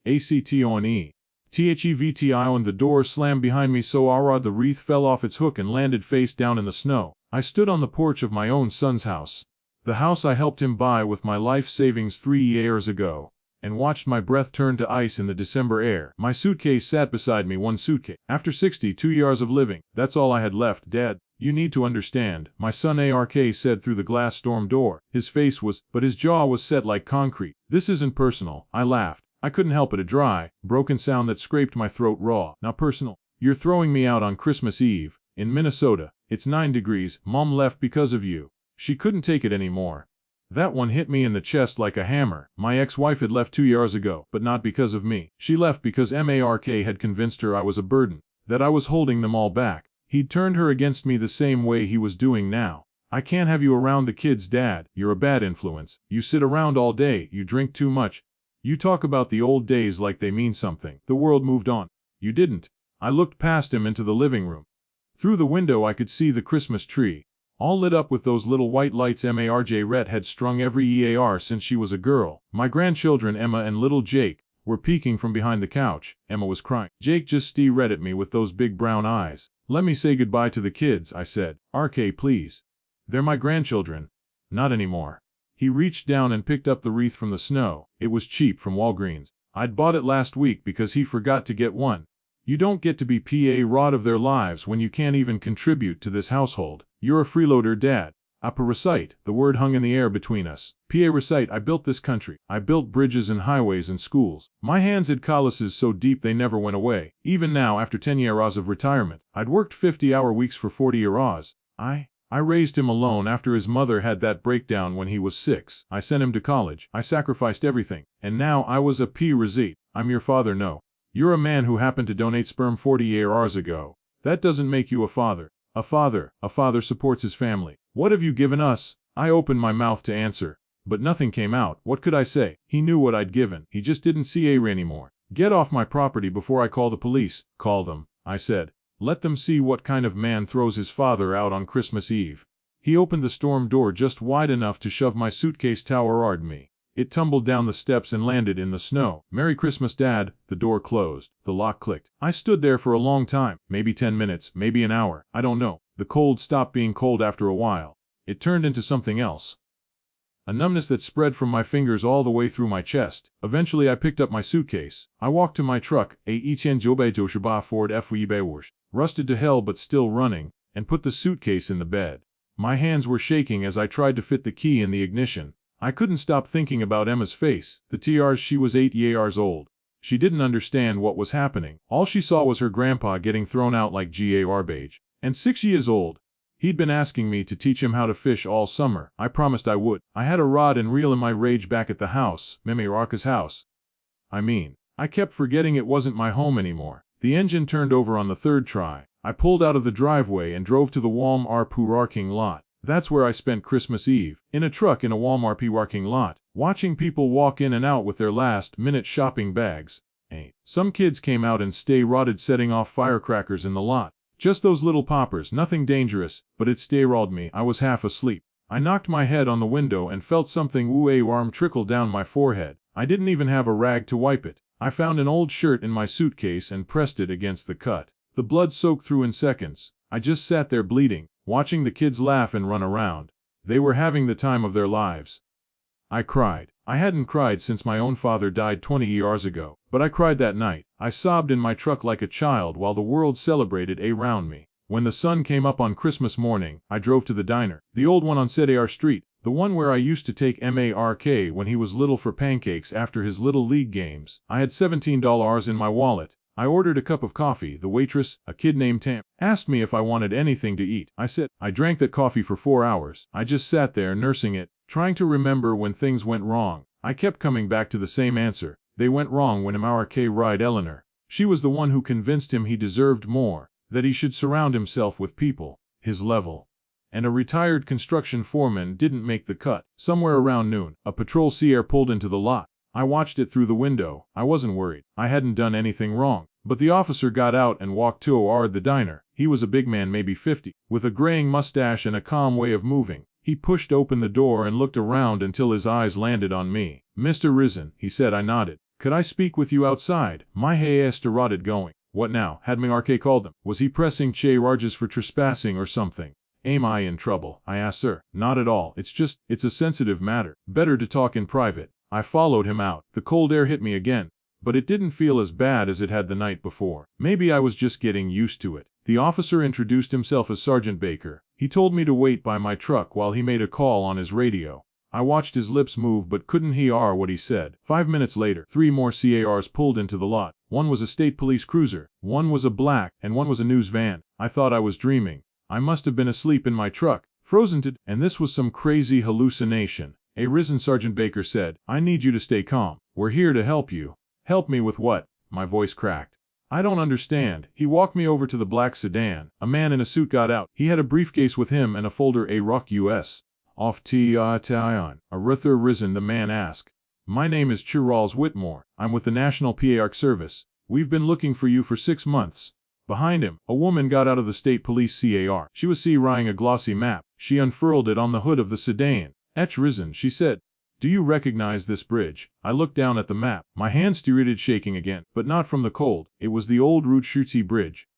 ACTONE. THEVTIO and the door slammed behind me so hard the wreath fell off its hook and landed face down in the snow. I stood on the porch of my own son's house. The house I helped him buy with my life savings 3 years ago. And watched my breath turn to ice in the December air. My suitcase sat beside me, one suitcase. After 62 years of living, that's all I had left. Dad, you need to understand, my son ARK said through the glass storm door. His face was, but his jaw was set like concrete. This isn't personal, I laughed. I couldn't help it, a dry, broken sound that scraped my throat raw. Not personal. You're throwing me out on Christmas Eve, in Minnesota. It's 9 degrees, Mom left because of you. She couldn't take it anymore. That one hit me in the chest like a hammer. My ex-wife had left 2 years ago, but not because of me. She left because Mark had convinced her I was a burden, that I was holding them all back. He'd turned her against me the same way he was doing now. I can't have you around the kids, Dad. You're a bad influence. You sit around all day, you drink too much. You talk about the old days like they mean something. The world moved on. You didn't. I looked past him into the living room. Through the window I could see the Christmas tree, all lit up with those little white lights Marj Rhett had strung every EAR since she was a girl. My grandchildren Emma and little Jake were peeking from behind the couch. Emma was crying. Jake just stared at me with those big brown eyes. Let me say goodbye to the kids, I said. RK, please. They're my grandchildren. Not anymore. He reached down and picked up the wreath from the snow. It was cheap from Walgreens. I'd bought it last week because he forgot to get one. You don't get to be PA rod of their lives when you can't even contribute to this household. You're a freeloader, Dad. Apa recite, the word hung in the air between us. PA recite, I built this country. I built bridges and highways and schools. My hands had calluses so deep they never went away. Even now, after 10 years of retirement, I'd worked 50-hour weeks for 40 years. I raised him alone after his mother had that breakdown when he was 6. I sent him to college. I sacrificed everything. And now I was a P receipt. I'm your father, no. You're a man who happened to donate sperm 40 years ago. That doesn't make you a father. A father supports his family. What have you given us? I opened my mouth to answer, but nothing came out. What could I say? He knew what I'd given. He just didn't see A anymore. Get off my property before I call the police. Call them, I said. Let them see what kind of man throws his father out on Christmas Eve. He opened the storm door just wide enough to shove my suitcase toward me. It tumbled down the steps and landed in the snow. Merry Christmas, Dad. The door closed. The lock clicked. I stood there for a long time, maybe 10 minutes, maybe an hour. I don't know. The cold stopped being cold after a while. It turned into something else. A numbness that spread from my fingers all the way through my chest. Eventually I picked up my suitcase. I walked to my truck, Ford FWB, rusted to hell but still running, and put the suitcase in the bed. My hands were shaking as I tried to fit the key in the ignition. I couldn't stop thinking about Emma's face. The TRs, she was 8 years old. She didn't understand what was happening. All she saw was her grandpa getting thrown out like garbage. And 6 years old. He'd been asking me to teach him how to fish all summer. I promised I would. I had a rod and reel in my rage back at the house, Raka's house. I kept forgetting it wasn't my home anymore. The engine turned over on the third try. I pulled out of the driveway and drove to the Walmart parking lot. That's where I spent Christmas Eve, in a truck in a Walmart parking lot, watching people walk in and out with their last-minute shopping bags. Some kids came out and stay-rotted setting off firecrackers in the lot. Just those little poppers, nothing dangerous, but it stay-rolled me. I was half asleep. I knocked my head on the window and felt something warm trickle down my forehead. I didn't even have a rag to wipe it. I found an old shirt in my suitcase and pressed it against the cut. The blood soaked through in seconds. I just sat there bleeding, watching the kids laugh and run around. They were having the time of their lives. I cried. I hadn't cried since my own father died 20 years ago, but I cried that night. I sobbed in my truck like a child while the world celebrated around me. When the sun came up on Christmas morning, I drove to the diner, the old one on Cedar Street, the one where I used to take Mark when he was little for pancakes after his little league games. I had $17 in my wallet. I ordered a cup of coffee. The waitress, a kid named Tam, asked me if I wanted anything to eat. I said, I drank that coffee for 4 hours. I just sat there nursing it, trying to remember when things went wrong. I kept coming back to the same answer. They went wrong when Mark ried Eleanor. She was the one who convinced him he deserved more, that he should surround himself with people his level. And a retired construction foreman didn't make the cut. Somewhere around noon, a patrol CR pulled into the lot. I watched it through the window. I wasn't worried. I hadn't done anything wrong. But the officer got out and walked toward the diner. He was a big man, maybe 50, with a graying mustache and a calm way of moving. He pushed open the door and looked around until his eyes landed on me. Mr. Risen, he said. I nodded. Could I speak with you outside? My hey started going. What now? Had MRK called them? Was he pressing charges for trespassing or something? Am I in trouble? I asked. Sir, not at all. It's a sensitive matter. Better to talk in private. I followed him out. The cold air hit me again, but it didn't feel as bad as it had the night before. Maybe I was just getting used to it. The officer introduced himself as Sergeant Baker. He told me to wait by my truck while he made a call on his radio. I watched his lips move but couldn't hear what he said. 5 minutes later, 3 more CARs pulled into the lot. One was a state police cruiser, one was a black, and one was a news van. I thought I was dreaming. I must have been asleep in my truck, frozen to, and this was some crazy hallucination. Risen, Sergeant Baker said. I need you to stay calm. We're here to help you. Help me with what? My voice cracked. I don't understand. He walked me over to the black sedan. A man in a suit got out. He had a briefcase with him and a folder. A rock US. Off Tion. Arthur Risen, the man asked. My name is Charles Whitmore. I'm with the National PARC Service. We've been looking for you for 6 months. Behind him, a woman got out of the state police CAR. She was carrying a glossy map. She unfurled it on the hood of the sedan. Risen, she said. Do you recognize this bridge? I looked down at the map. My hands started shaking again, but not from the cold. It was the old Route Schutze Bridge.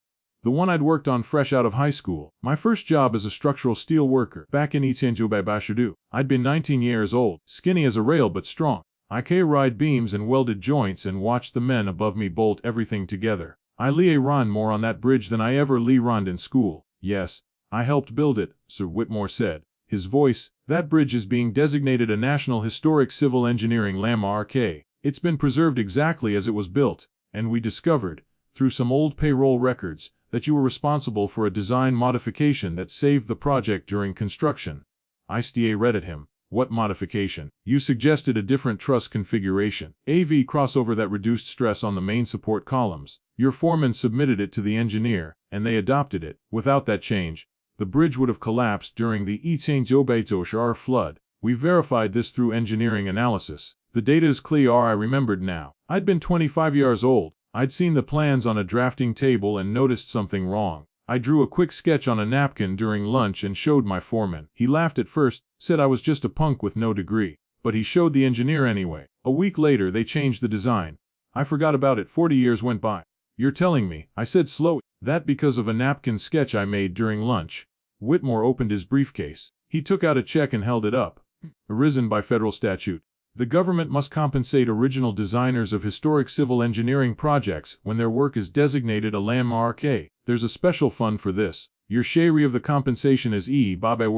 The one I'd worked on fresh out of high school. My first job as a structural steel worker, back in Etienne-Bachardou. I'd been 19 years old, skinny as a rail but strong. I could ride beams and welded joints and watched the men above me bolt everything together. I run more on that bridge than I ever run in school. Yes, I helped build it, Sir Whitmore said. His voice, that bridge is being designated a National Historic Civil Engineering Landmark. It's been preserved exactly as it was built, and we discovered, through some old payroll records, that you were responsible for a design modification that saved the project during construction. I read at him. What modification? You suggested a different truss configuration. AV crossover that reduced stress on the main support columns. Your foreman submitted it to the engineer, and they adopted it. Without that change, the bridge would have collapsed during the Etienne-Bachardou flood. We verified this through engineering analysis. The data is clear. I remembered now. I'd been 25 years old. I'd seen the plans on a drafting table and noticed something wrong. I drew a quick sketch on a napkin during lunch and showed my foreman. He laughed at first, said I was just a punk with no degree. But he showed the engineer anyway. A week later they changed the design. I forgot about it. 40 years went by. You're telling me, I said slowly, that because of a napkin sketch I made during lunch. Whitmore opened his briefcase. He took out a check and held it up. Arisen by federal statute. The government must compensate original designers of historic civil engineering projects when their work is designated a landmark. There's a special fund for this. Your share of the compensation is Baba.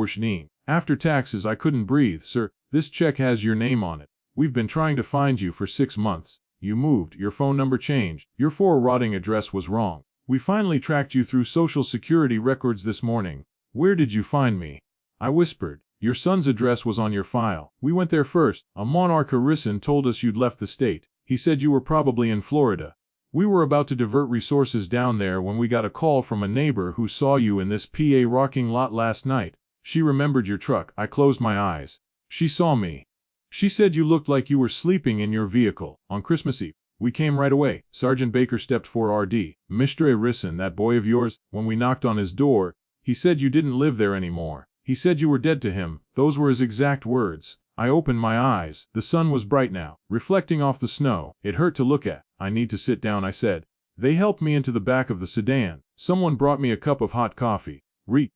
After taxes I couldn't breathe. Sir, this check has your name on it. We've been trying to find you for 6 months. You moved, your phone number changed, your forwarding address was wrong. We finally tracked you through Social Security records this morning. Where did you find me? I whispered. Your son's address was on your file. We went there first. A monarch Harrison told us you'd left the state. He said you were probably in Florida. We were about to divert resources down there when we got a call from a neighbor who saw you in this PA rocking lot last night. She remembered your truck. I closed my eyes. She saw me. She said you looked like you were sleeping in your vehicle. On Christmas Eve. We came right away. Sergeant Baker stepped forward. Mr. Harrison, that boy of yours, when we knocked on his door, he said you didn't live there anymore. He said you were dead to him. Those were his exact words. I opened my eyes. The sun was bright now, reflecting off the snow. It hurt to look at. I need to sit down, I said. They helped me into the back of the sedan. Someone brought me a cup of hot coffee.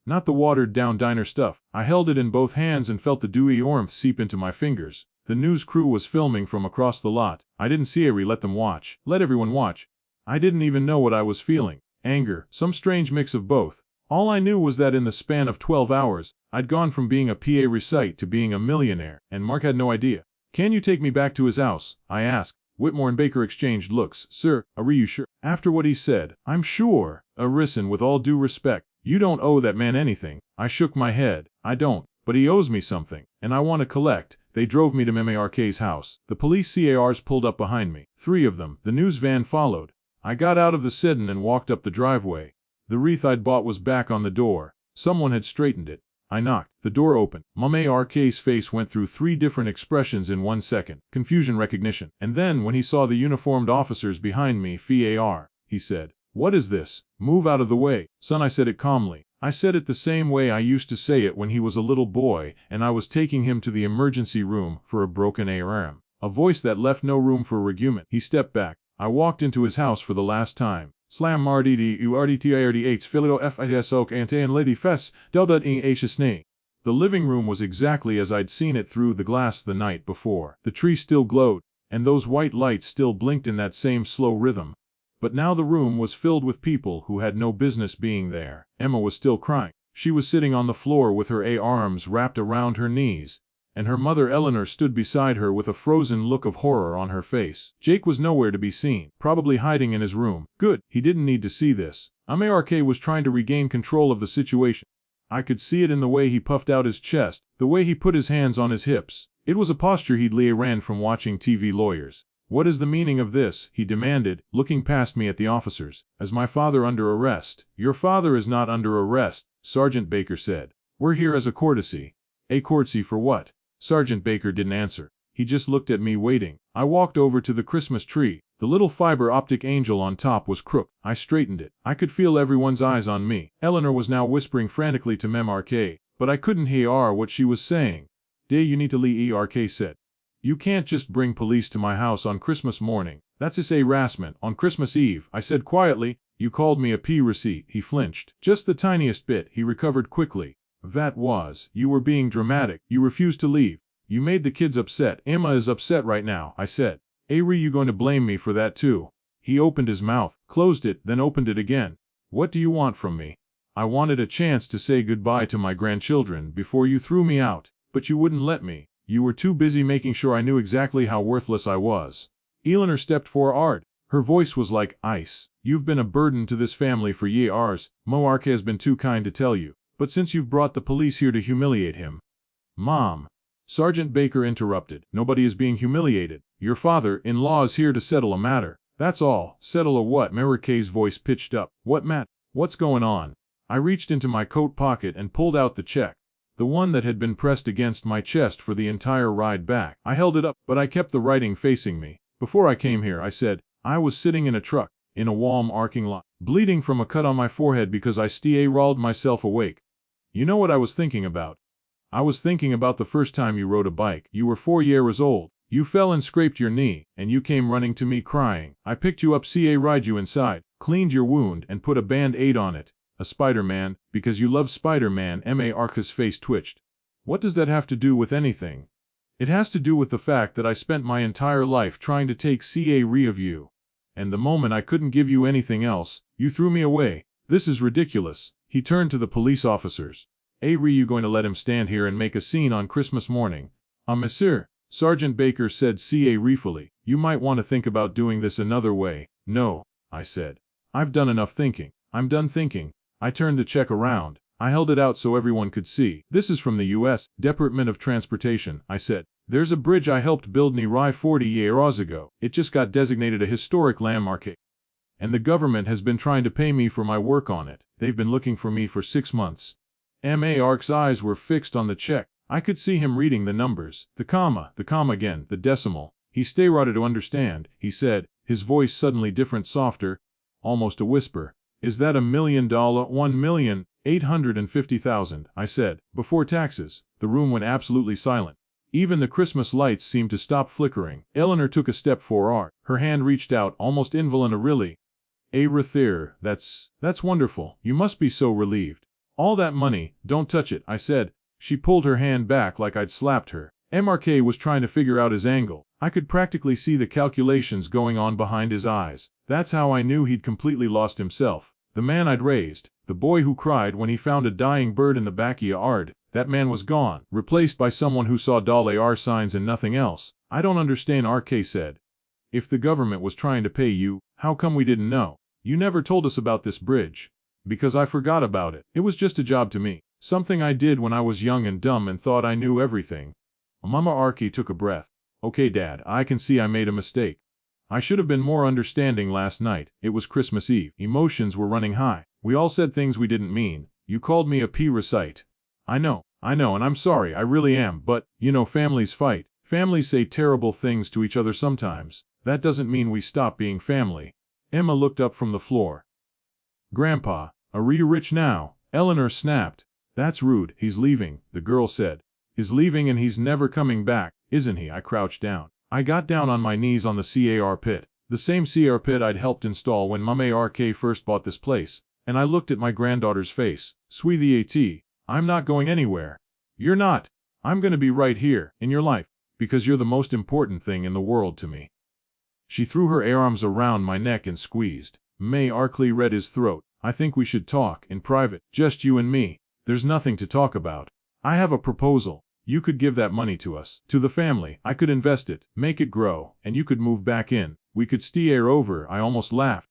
Not the watered-down diner stuff. I held it in both hands and felt the dewy warmth seep into my fingers. The news crew was filming from across the lot. I didn't see let them watch. Let everyone watch. I didn't even know what I was feeling. Anger, some strange mix of both. All I knew was that in the span of 12 hours, I'd gone from being a PA recite to being a millionaire, and Mark had no idea. Can you take me back to his house? I asked. Whitmore and Baker exchanged looks. Sir, are you sure? After what he said, I'm sure. Arisen, with all due respect, you don't owe that man anything. I shook my head. I don't, but he owes me something, and I want to collect. They drove me to MARK's house. The police CARs pulled up behind me. 3 of them. The news van followed. I got out of the sedan and walked up the driveway. The wreath I'd bought was back on the door. Someone had straightened it. I knocked. The door opened. MARK's face went through 3 different expressions in 1 second. Confusion, recognition. And then, when he saw the uniformed officers behind me, FAR, he said, "What is this? Move out of the way." Son, I said it calmly. I said it the same way I used to say it when he was a little boy and I was taking him to the emergency room for a broken arm. A voice that left no room for argument. He stepped back. I walked into his house for the last time. Slam RDD URDTIRDH Philio FISOK Antean Lady Fess Delta snake. The living room was exactly as I'd seen it through the glass the night before. The tree still glowed, and those white lights still blinked in that same slow rhythm. But now the room was filled with people who had no business being there. Emma was still crying. She was sitting on the floor with her arms wrapped around her knees, and her mother Eleanor stood beside her with a frozen look of horror on her face. Jake was nowhere to be seen, probably hiding in his room. Good, he didn't need to see this. Mark was trying to regain control of the situation. I could see it in the way he puffed out his chest, the way he put his hands on his hips. It was a posture he'd ran from watching TV lawyers. What is the meaning of this? He demanded, looking past me at the officers. Is my father under arrest? Your father is not under arrest, Sergeant Baker said. We're here as a courtesy. A courtesy for what? Sergeant Baker didn't answer. He just looked at me waiting. I walked over to the Christmas tree. The little fiber optic angel on top was crooked. I straightened it. I could feel everyone's eyes on me. Eleanor was now whispering frantically to Mark, but I couldn't hear what she was saying. Day you need to leave, Mark said. You can't just bring police to my house on Christmas morning. That's just harassment. On Christmas Eve, I said quietly. You called me a P-receipt. He flinched. Just the tiniest bit. He recovered quickly. That was. You were being dramatic. You refused to leave. You made the kids upset. Emma is upset right now, I said. You going to blame me for that too? He opened his mouth, closed it, then opened it again. What do you want from me? I wanted a chance to say goodbye to my grandchildren before you threw me out, but you wouldn't let me. You were too busy making sure I knew exactly how worthless I was. Eleanor stepped forward. Her voice was like ice. You've been a burden to this family for years. Mark has been too kind to tell you. But since you've brought the police here to humiliate him. Mom. Sergeant Baker interrupted. Nobody is being humiliated. Your father-in-law is here to settle a matter. That's all. Settle a what? Mark's voice pitched up. What Matt? What's going on? I reached into my coat pocket and pulled out the check. The one that had been pressed against my chest for the entire ride back. I held it up, but I kept the writing facing me. Before I came here, I said, I was sitting in a truck, in a warm parking lot, bleeding from a cut on my forehead because I rolled myself awake. You know what I was thinking about? I was thinking about the first time you rode a bike. You were 4 years old. You fell and scraped your knee, and you came running to me crying. I picked you up, ride you inside, cleaned your wound, and put a band-aid on it. A Spider-Man, because you love Spider-Man. Mark's face twitched. What does that have to do with anything? It has to do with the fact that I spent my entire life trying to take care of you. And the moment I couldn't give you anything else, you threw me away. This is ridiculous. He turned to the police officers. You going to let him stand here and make a scene on Christmas morning? Monsieur, Sergeant Baker said ruefully. You might want to think about doing this another way. No, I said. I've done enough thinking. I'm done thinking. I turned the check around. I held it out so everyone could see. This is from the U.S. Department of Transportation, I said. There's a bridge I helped build near 40 years ago. It just got designated a historic landmark. And the government has been trying to pay me for my work on it. They've been looking for me for 6 months. Mark's eyes were fixed on the check. I could see him reading the numbers. The comma again, the decimal. He started to understand, he said, his voice suddenly different, softer, almost a whisper. Is that $1 million? 1,850,000, I said. Before taxes. The room went absolutely silent. Even the Christmas lights seemed to stop flickering. Eleanor took a step forward. Her hand reached out, almost involuntarily. That's wonderful. You must be so relieved. All that money, don't touch it, I said. She pulled her hand back like I'd slapped her. Mark was trying to figure out his angle. I could practically see the calculations going on behind his eyes. That's how I knew he'd completely lost himself. The man I'd raised, the boy who cried when he found a dying bird in the backyard, that man was gone, replaced by someone who saw $R signs and nothing else. I don't understand, RK said. If the government was trying to pay you, how come we didn't know? You never told us about this bridge. Because I forgot about it. It was just a job to me. Something I did when I was young and dumb and thought I knew everything. Mama Arky took a breath. Okay, Dad, I can see I made a mistake. I should have been more understanding last night. It was Christmas Eve. Emotions were running high. We all said things we didn't mean. You called me a P-recite. I know, and I'm sorry, I really am, but, families fight. Families say terrible things to each other sometimes. That doesn't mean we stop being family. Emma looked up from the floor. Grandpa, are you rich now? Eleanor snapped. That's rude. He's leaving, the girl said. He's leaving and he's never coming back, isn't he? I crouched down. I got down on my knees on the CAR pit, the same CR pit I'd helped install when Mum ARK first bought this place, and I looked at my granddaughter's face. Sweetie, I'm not going anywhere. You're not. I'm going to be right here, in your life, because you're the most important thing in the world to me. She threw her arms around my neck and squeezed. May Arkley read his throat. I think we should talk, in private, just you and me. There's nothing to talk about. I have a proposal. You could give that money to us, to the family. I could invest it, make it grow, and you could move back in. We could stay over. I almost laughed.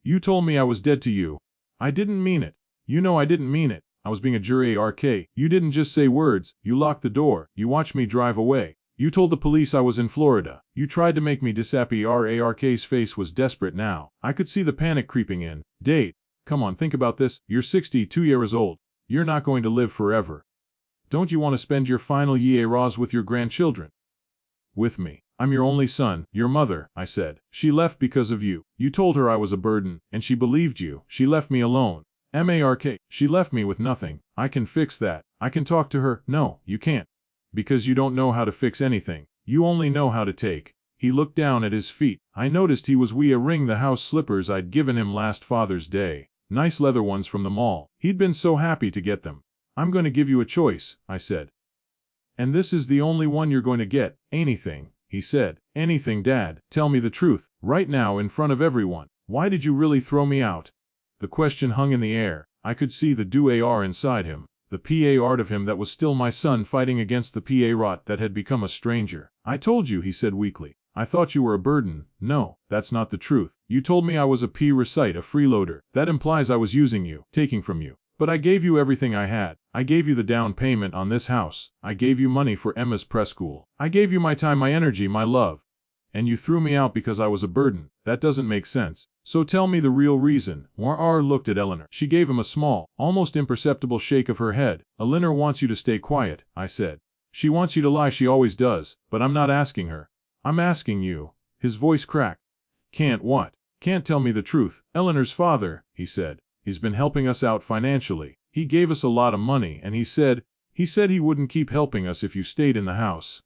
You told me I was dead to you. I didn't mean it. You know I didn't mean it. I was being a jury ARK. You didn't just say words. You locked the door. You watched me drive away. You told the police I was in Florida. You tried to make me disappear. ARK's face was desperate now. I could see the panic creeping in. Date. Come on, think about this. You're 62 years old. You're not going to live forever. Don't you want to spend your final years with your grandchildren? With me. I'm your only son, your mother, I said. She left because of you. You told her I was a burden, and she believed you. She left me alone. MARK. She left me with nothing. I can fix that. I can talk to her. No, you can't. Because you don't know how to fix anything. You only know how to take. He looked down at his feet. I noticed he was wearing the house slippers I'd given him last Father's Day. Nice leather ones from the mall. He'd been so happy to get them. I'm going to give you a choice, I said. And this is the only one you're going to get. Anything, he said. Anything, Dad. Tell me the truth. Right now in front of everyone. Why did you really throw me out? The question hung in the air. I could see the do-ar inside him. The PA art of him that was still my son fighting against the PA rot that had become a stranger. I told you, he said weakly. I thought you were a burden. No, that's not the truth. You told me I was a recite, a freeloader. That implies I was using you, taking from you. But I gave you everything I had. I gave you the down payment on this house. I gave you money for Emma's preschool. I gave you my time, my energy, my love. And you threw me out because I was a burden. That doesn't make sense. So tell me the real reason. Moir looked at Eleanor. She gave him a small, almost imperceptible shake of her head. Eleanor wants you to stay quiet, I said. She wants you to lie, she always does, but I'm not asking her. I'm asking you. His voice cracked. Can't what? Can't tell me the truth. Eleanor's father, he said. He's been helping us out financially. He gave us a lot of money, and he said he wouldn't keep helping us if you stayed in the house.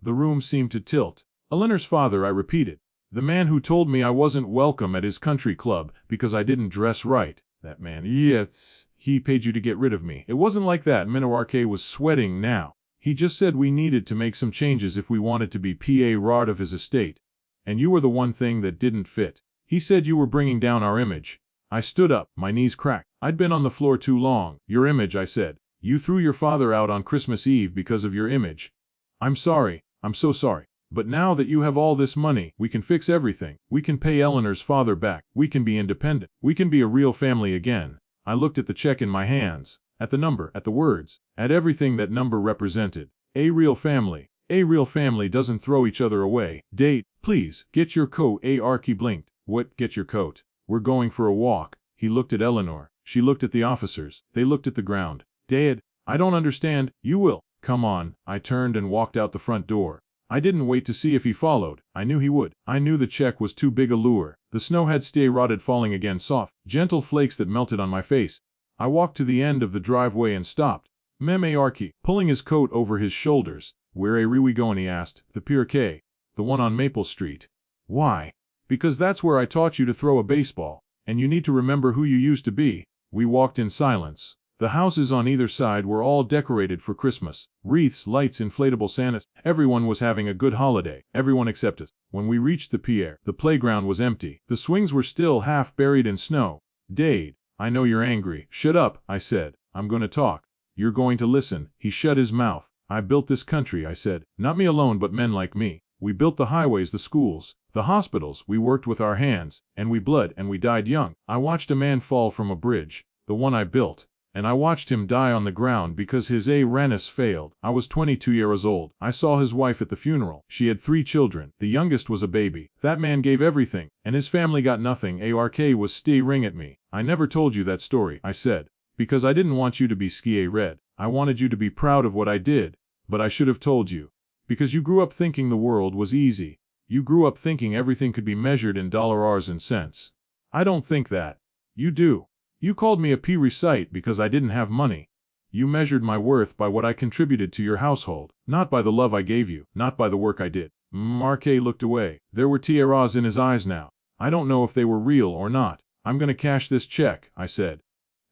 The room seemed to tilt. Eleanor's father, I repeated. The man who told me I wasn't welcome at his country club because I didn't dress right. That man, yes, he paid you to get rid of me. It wasn't like that. Minoarke was sweating now. He just said we needed to make some changes if we wanted to be PA rod of his estate. And you were the one thing that didn't fit. He said you were bringing down our image. I stood up, my knees cracked. I'd been on the floor too long. Your image, I said. You threw your father out on Christmas Eve because of your image. I'm sorry. I'm so sorry. But now that you have all this money, we can fix everything. We can pay Eleanor's father back. We can be independent. We can be a real family again. I looked at the check in my hands, at the number, at the words, at everything that number represented. A real family. A real family doesn't throw each other away. Date, please, get your coat. Arky blinked. What, get your coat? We're going for a walk. He looked at Eleanor. She looked at the officers. They looked at the ground. Dad, I don't understand. You will. Come on. I turned and walked out the front door. I didn't wait to see if he followed. I knew he would. I knew the check was too big a lure. The snow had stayed rotted, falling again, soft, gentle flakes that melted on my face. I walked to the end of the driveway and stopped. Arky, pulling his coat over his shoulders. Where are we going? He asked. The Pier K. The one on Maple Street. Why? Because that's where I taught you to throw a baseball. And you need to remember who you used to be. We walked in silence. The houses on either side were all decorated for Christmas. Wreaths, lights, inflatable Santas. Everyone was having a good holiday. Everyone except us. When we reached the pier, the playground was empty. The swings were still half buried in snow. Dade, I know you're angry. Shut up, I said. I'm going to talk. You're going to listen. He shut his mouth. I built this country, I said. Not me alone, but men like me. We built the highways, the schools, the hospitals. We worked with our hands, and we bled, and we died young. I watched a man fall from a bridge, the one I built. And I watched him die on the ground because his Uranus failed. I was 22 years old. I saw his wife at the funeral. She had 3 children. The youngest was a baby. That man gave everything, and his family got nothing. Ark was staring at me. I never told you that story, I said, because I didn't want you to be scared. I wanted you to be proud of what I did, but I should have told you. Because you grew up thinking the world was easy. You grew up thinking everything could be measured in dollars and cents. I don't think that. You do. You called me a recite because I didn't have money. You measured my worth by what I contributed to your household, not by the love I gave you, not by the work I did. Marquet looked away. There were tears in his eyes now. I don't know if they were real or not. I'm going to cash this check, I said.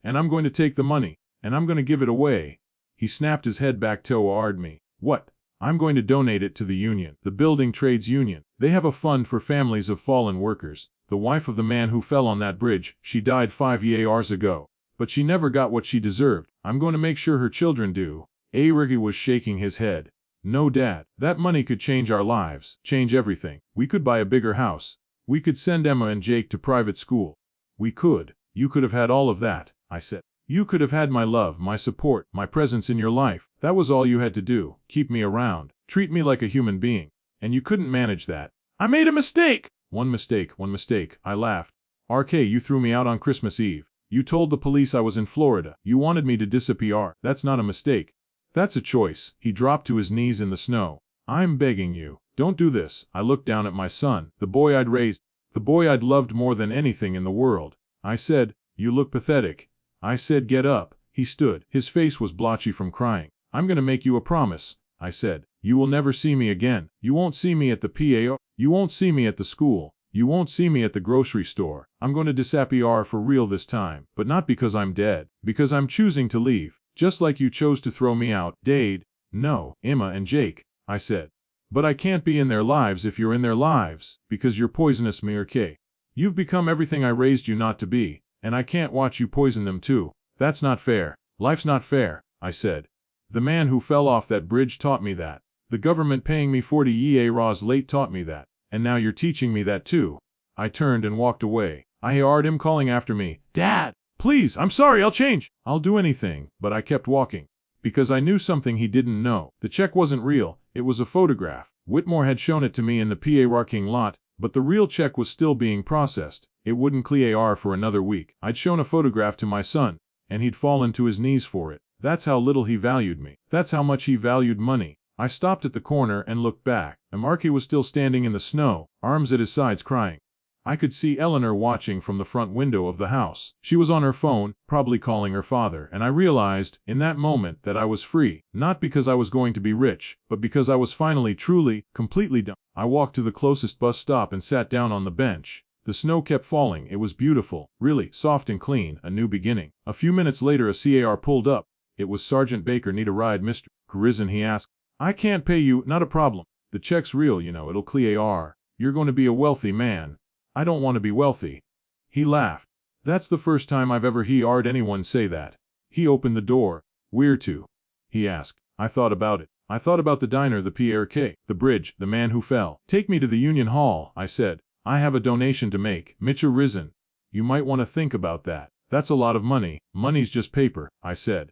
And I'm going to take the money. And I'm going to give it away. He snapped his head back toward me. What? I'm going to donate it to the union, the building trades union. They have a fund for families of fallen workers. The wife of the man who fell on that bridge, she died 5 years ago. But she never got what she deserved. I'm going to make sure her children do. Ricky was shaking his head. No, Dad, that money could change our lives, change everything. We could buy a bigger house. We could send Emma and Jake to private school. We could. You could have had all of that, I said. You could have had my love, my support, my presence in your life. That was all you had to do, keep me around, treat me like a human being. And you couldn't manage that. I made a mistake! One mistake, I laughed. RK, you threw me out on Christmas Eve. You told the police I was in Florida. You wanted me to disappear. That's not a mistake. That's a choice. He dropped to his knees in the snow. I'm begging you, don't do this. I looked down at my son, the boy I'd raised, the boy I'd loved more than anything in the world. I said, you look pathetic. I said, get up. He stood. His face was blotchy from crying. I'm going to make you a promise, I said. You will never see me again. You won't see me at the PAO. You won't see me at the school. You won't see me at the grocery store. I'm going to disappear for real this time, but not because I'm dead, because I'm choosing to leave, just like you chose to throw me out. Dade. No, Emma and Jake, I said. But I can't be in their lives if you're in their lives, because you're poisonous, Mirke. You've become everything I raised you not to be, and I can't watch you poison them too. That's not fair. Life's not fair, I said. The man who fell off that bridge taught me that. The government paying me 40 years late taught me that. And now you're teaching me that too. I turned and walked away. I heard him calling after me, Dad, please, I'm sorry, I'll change. I'll do anything, but I kept walking. Because I knew something he didn't know. The check wasn't real, it was a photograph. Whitmore had shown it to me in the parking lot, but the real check was still being processed. It wouldn't clear for another week. I'd shown a photograph to my son, and he'd fallen to his knees for it. That's how little he valued me. That's how much he valued money. I stopped at the corner and looked back. Marky was still standing in the snow, arms at his sides crying. I could see Eleanor watching from the front window of the house. She was on her phone, probably calling her father, and I realized, in that moment, that I was free, not because I was going to be rich, but because I was finally, truly, completely done. I walked to the closest bus stop and sat down on the bench. The snow kept falling. It was beautiful, really, soft and clean, a new beginning. A few minutes later a car pulled up. It was Sergeant Baker. Need a ride, Mr. Grison, he asked. I can't pay you, not a problem. The check's real, you know, it'll clear. You're going to be a wealthy man. I don't want to be wealthy. He laughed. That's the first time I've ever heard anyone say that. He opened the door. Where to? He asked. I thought about it. I thought about the diner, the PRK, the bridge, the man who fell. Take me to the Union Hall, I said. I have a donation to make. Mitcha risen. You might want to think about that. That's a lot of money. Money's just paper, I said.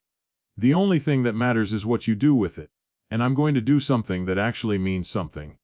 The only thing that matters is what you do with it. And I'm going to do something that actually means something.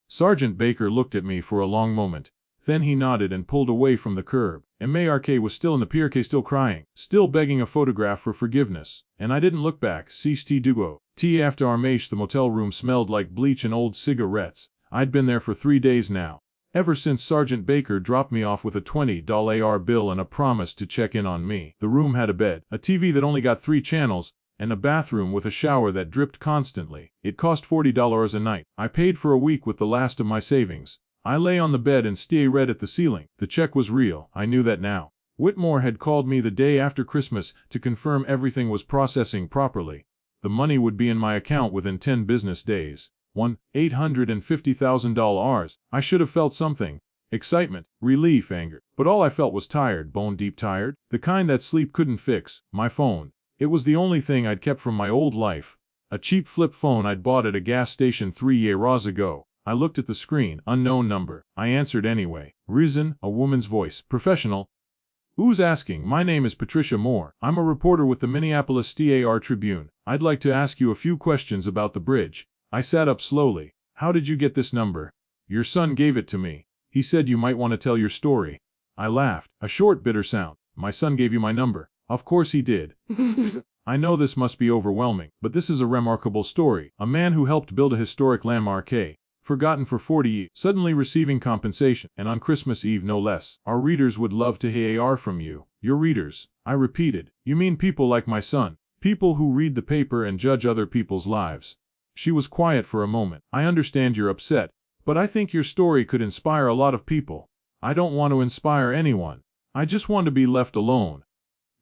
Sergeant Baker looked at me for a long moment. Then he nodded and pulled away from the curb. And Mayarke was still in the PRK, still crying, still begging a photograph for forgiveness. And I didn't look back. Ceased Dugo. Tea after Armache, the motel room smelled like bleach and old cigarettes. I'd been there for 3 days now. Ever since Sergeant Baker dropped me off with a $20 bill and a promise to check in on me. The room had a bed, a TV that only got 3 channels, and a bathroom with a shower that dripped constantly. It cost $40 a night. I paid for a week with the last of my savings. I lay on the bed and stared at the ceiling. The check was real. I knew that now. Whitmore had called me the day after Christmas to confirm everything was processing properly. The money would be in my account within 10 business days. $850,000. I should have felt something. Excitement, relief, anger. But all I felt was tired, bone deep tired. The kind that sleep couldn't fix. My phone. It was the only thing I'd kept from my old life. A cheap flip phone I'd bought at a gas station 3 years ago. I looked at the screen. Unknown number. I answered anyway. Risen, a woman's voice. Professional. Who's asking? My name is Patricia Moore. I'm a reporter with the Minneapolis Star Tribune. I'd like to ask you a few questions about the bridge. I sat up slowly. How did you get this number? Your son gave it to me. He said you might want to tell your story. I laughed. A short, bitter sound. My son gave you my number. Of course he did. I know this must be overwhelming, but this is a remarkable story. A man who helped build a historic landmark, forgotten for 40 years, suddenly receiving compensation, and on Christmas Eve no less. Our readers would love to hear from you. Your readers. I repeated. You mean people like my son. People who read the paper and judge other people's lives. She was quiet for a moment. I understand you're upset. But I think your story could inspire a lot of people. I don't want to inspire anyone. I just want to be left alone.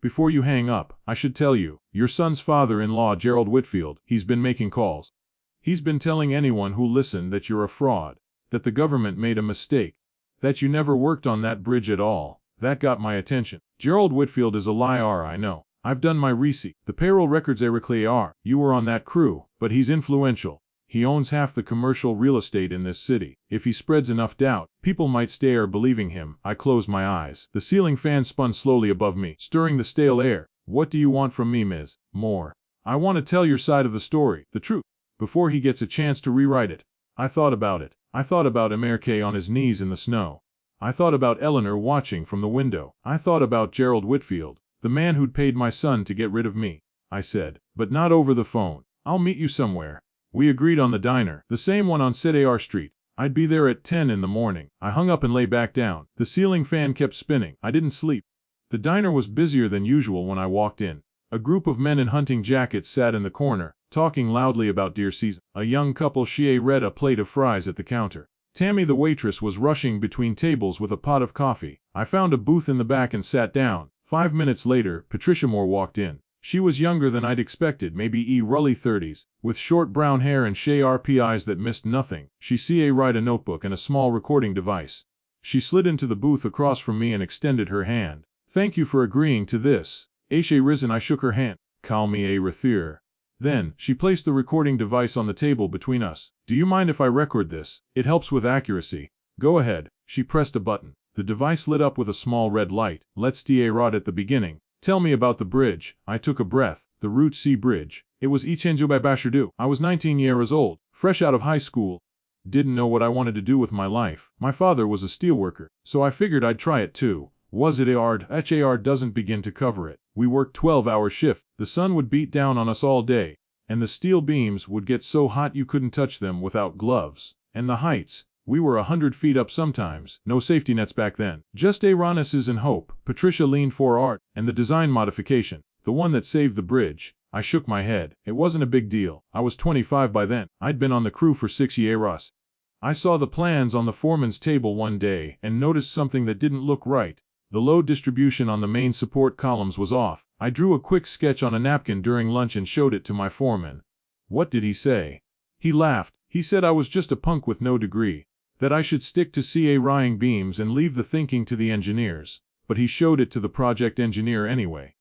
Before you hang up, I should tell you, your son's father-in-law, Gerald Whitfield, he's been making calls. He's been telling anyone who listened that you're a fraud, that the government made a mistake, that you never worked on that bridge at all. That got my attention. Gerald Whitfield is a liar, I know. I've done my research. The payroll records are. You were on that crew, but he's influential. He owns half the commercial real estate in this city. If he spreads enough doubt, people might start believing him. I closed my eyes. The ceiling fan spun slowly above me, stirring the stale air. What do you want from me, Ms. Moore? I want to tell your side of the story, the truth, before he gets a chance to rewrite it. I thought about it. I thought about America on his knees in the snow. I thought about Eleanor watching from the window. I thought about Gerald Whitfield, the man who'd paid my son to get rid of me. I said, but not over the phone. I'll meet you somewhere. We agreed on the diner, the same one on Cedar Street. I'd be there at 10 in the morning. I hung up and lay back down. The ceiling fan kept spinning. I didn't sleep. The diner was busier than usual when I walked in. A group of men in hunting jackets sat in the corner, talking loudly about deer season. A young couple read a plate of fries at the counter. Tammy, the waitress, was rushing between tables with a pot of coffee. I found a booth in the back and sat down. 5 minutes later, Patricia Moore walked in. She was younger than I'd expected, maybe early 30s, with short brown hair and sharp eyes that missed nothing. She write a notebook and a small recording device. She slid into the booth across from me and extended her hand. Thank you for agreeing to this. Risen, I shook her hand. Call me Rathier. Then, she placed the recording device on the table between us. Do you mind if I record this? It helps with accuracy. Go ahead. She pressed a button. The device lit up with a small red light. Let's rod at the beginning. Tell me about the bridge. I took a breath. The Route C bridge. It was Ichenju by Bashardu. I was 19 years old, fresh out of high school. Didn't know what I wanted to do with my life. My father was a steelworker, so I figured I'd try it too. Was it hard? HAR doesn't begin to cover it. We worked 12-hour shift. The sun would beat down on us all day, and the steel beams would get so hot you couldn't touch them without gloves. And the heights. We were 100 feet up sometimes. No safety nets back then. Just promises and hope. Patricia leaned forward. And the design modification. The one that saved the bridge. I shook my head. It wasn't a big deal. I was 25 by then. I'd been on the crew for 6 years. I saw the plans on the foreman's table one day and noticed something that didn't look right. The load distribution on the main support columns was off. I drew a quick sketch on a napkin during lunch and showed it to my foreman. What did he say? He laughed. He said I was just a punk with no degree, that I should stick to CA-rying beams and leave the thinking to the engineers. But he showed it to the project engineer anyway.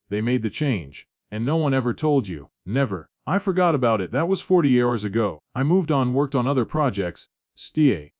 They made the change. And no one ever told you. Never. I forgot about it. That was 40 years ago. I moved on, worked on other projects.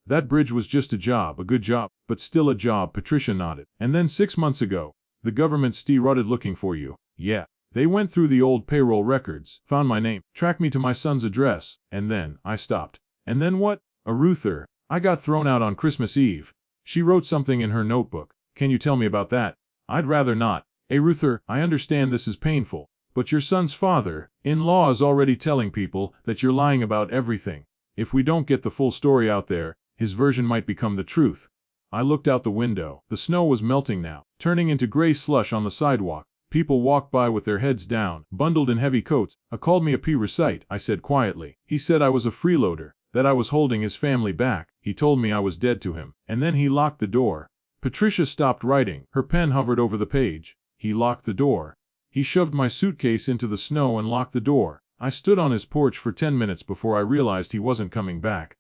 That bridge was just a job, a good job, but still a job. Patricia nodded. And then 6 months ago, the government rutted looking for you. Yeah. They went through the old payroll records, found my name, tracked me to my son's address, and then I stopped. And then what? Ruther. I got thrown out on Christmas Eve. She wrote something in her notebook. Can you tell me about that? I'd rather not. Ruther, I understand this is painful, but your son's father-in-law is already telling people that you're lying about everything. If we don't get the full story out there, his version might become the truth. I looked out the window. The snow was melting now, turning into gray slush on the sidewalk. People walked by with their heads down, bundled in heavy coats. Called me a recite, I said quietly. He said I was a freeloader, that I was holding his family back. He told me I was dead to him, and then he locked the door. Patricia stopped writing. Her pen hovered over the page. He locked the door. He shoved my suitcase into the snow and locked the door. I stood on his porch for 10 minutes before I realized he wasn't coming back.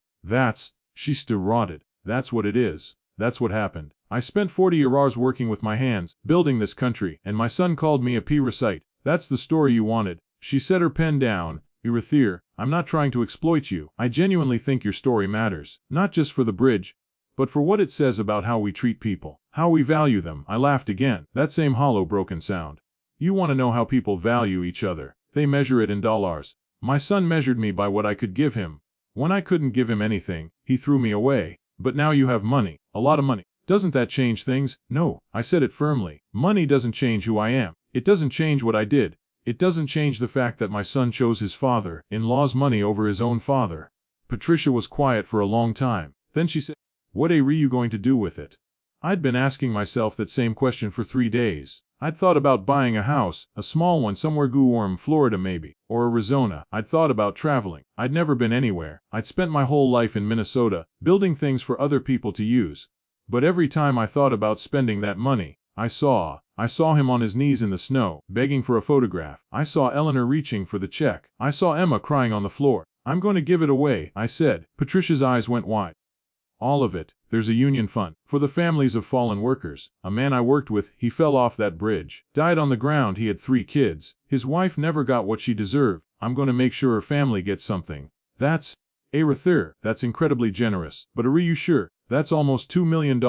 She still rotted. That's what it is. That's what happened. I spent 40 years working with my hands, building this country, and my son called me a recite. That's the story you wanted. She set her pen down. Rathier, I'm not trying to exploit you. I genuinely think your story matters, not just for the bridge, but for what it says about how we treat people, how we value them. I laughed again, that same hollow, broken sound. You want to know how people value each other? They measure it in dollars. My son measured me by what I could give him. When I couldn't give him anything, he threw me away. But now you have money, a lot of money. Doesn't that change things? No, I said it firmly. Money doesn't change who I am. It doesn't change what I did. It doesn't change the fact that my son chose his father-in-law's money over his own father. Patricia was quiet for a long time. Then she said, what are you going to do with it? I'd been asking myself that same question for 3 days. I'd thought about buying a house, a small one somewhere Florida maybe, or Arizona. I'd thought about traveling. I'd never been anywhere. I'd spent my whole life in Minnesota, building things for other people to use. But every time I thought about spending that money, I saw him on his knees in the snow, begging for a photograph. I saw Eleanor reaching for the check. I saw Emma crying on the floor. I'm going to give it away, I said. Patricia's eyes went wide. All of it. There's a union fund for the families of fallen workers. A man I worked with, he fell off that bridge. Died on the ground. He had 3 kids. His wife never got what she deserved. I'm going to make sure her family gets something. That's that's incredibly generous. But are you sure? That's almost $2 million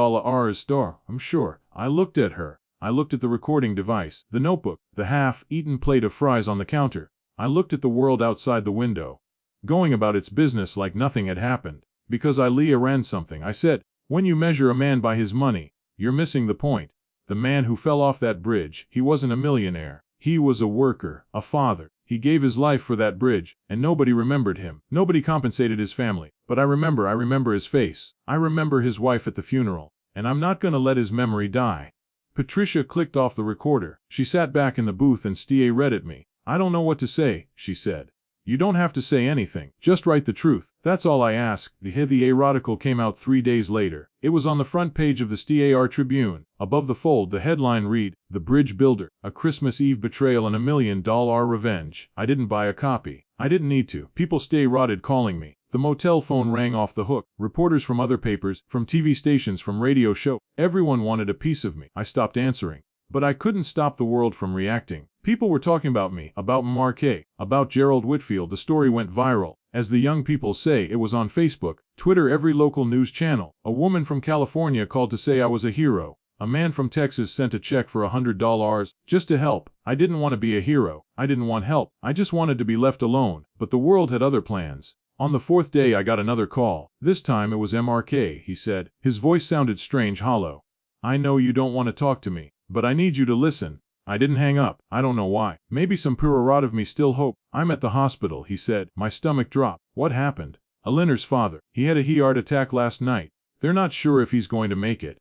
star. I'm sure. I looked at her. I looked at the recording device, the notebook, the half-eaten plate of fries on the counter. I looked at the world outside the window, going about its business like nothing had happened. Because I ran something. I said, when you measure a man by his money, you're missing the point. The man who fell off that bridge, he wasn't a millionaire. He was a worker, a father. He gave his life for that bridge, and nobody remembered him. Nobody compensated his family. But I remember his face. I remember his wife at the funeral. And I'm not going to let his memory die. Patricia clicked off the recorder. She sat back in the booth and stared at me. I don't know what to say, she said. You don't have to say anything. Just write the truth. That's all I ask. The article came out 3 days later. It was on the front page of the Star Tribune. Above the fold, the headline read, "The Bridge Builder, a Christmas Eve Betrayal and $1 million Revenge." I didn't buy a copy. I didn't need to. People started calling me. The motel phone rang off the hook. Reporters from other papers, from TV stations, from radio show. Everyone wanted a piece of me. I stopped answering. But I couldn't stop the world from reacting. People were talking about me, about Marquet, about Gerald Whitfield. The story went viral. As the young people say, it was on Facebook, Twitter, every local news channel. A woman from California called to say I was a hero. A man from Texas sent a check for $100 just to help. I didn't want to be a hero. I didn't want help. I just wanted to be left alone. But the world had other plans. On the 4th day I got another call. This time it was MRK, he said. His voice sounded strange, hollow. I know you don't want to talk to me, but I need you to listen. I didn't hang up. I don't know why. Maybe some part of me still hope. I'm at the hospital, he said. My stomach dropped. What happened? Eleanor's father. He had a heart attack last night. They're not sure if he's going to make it.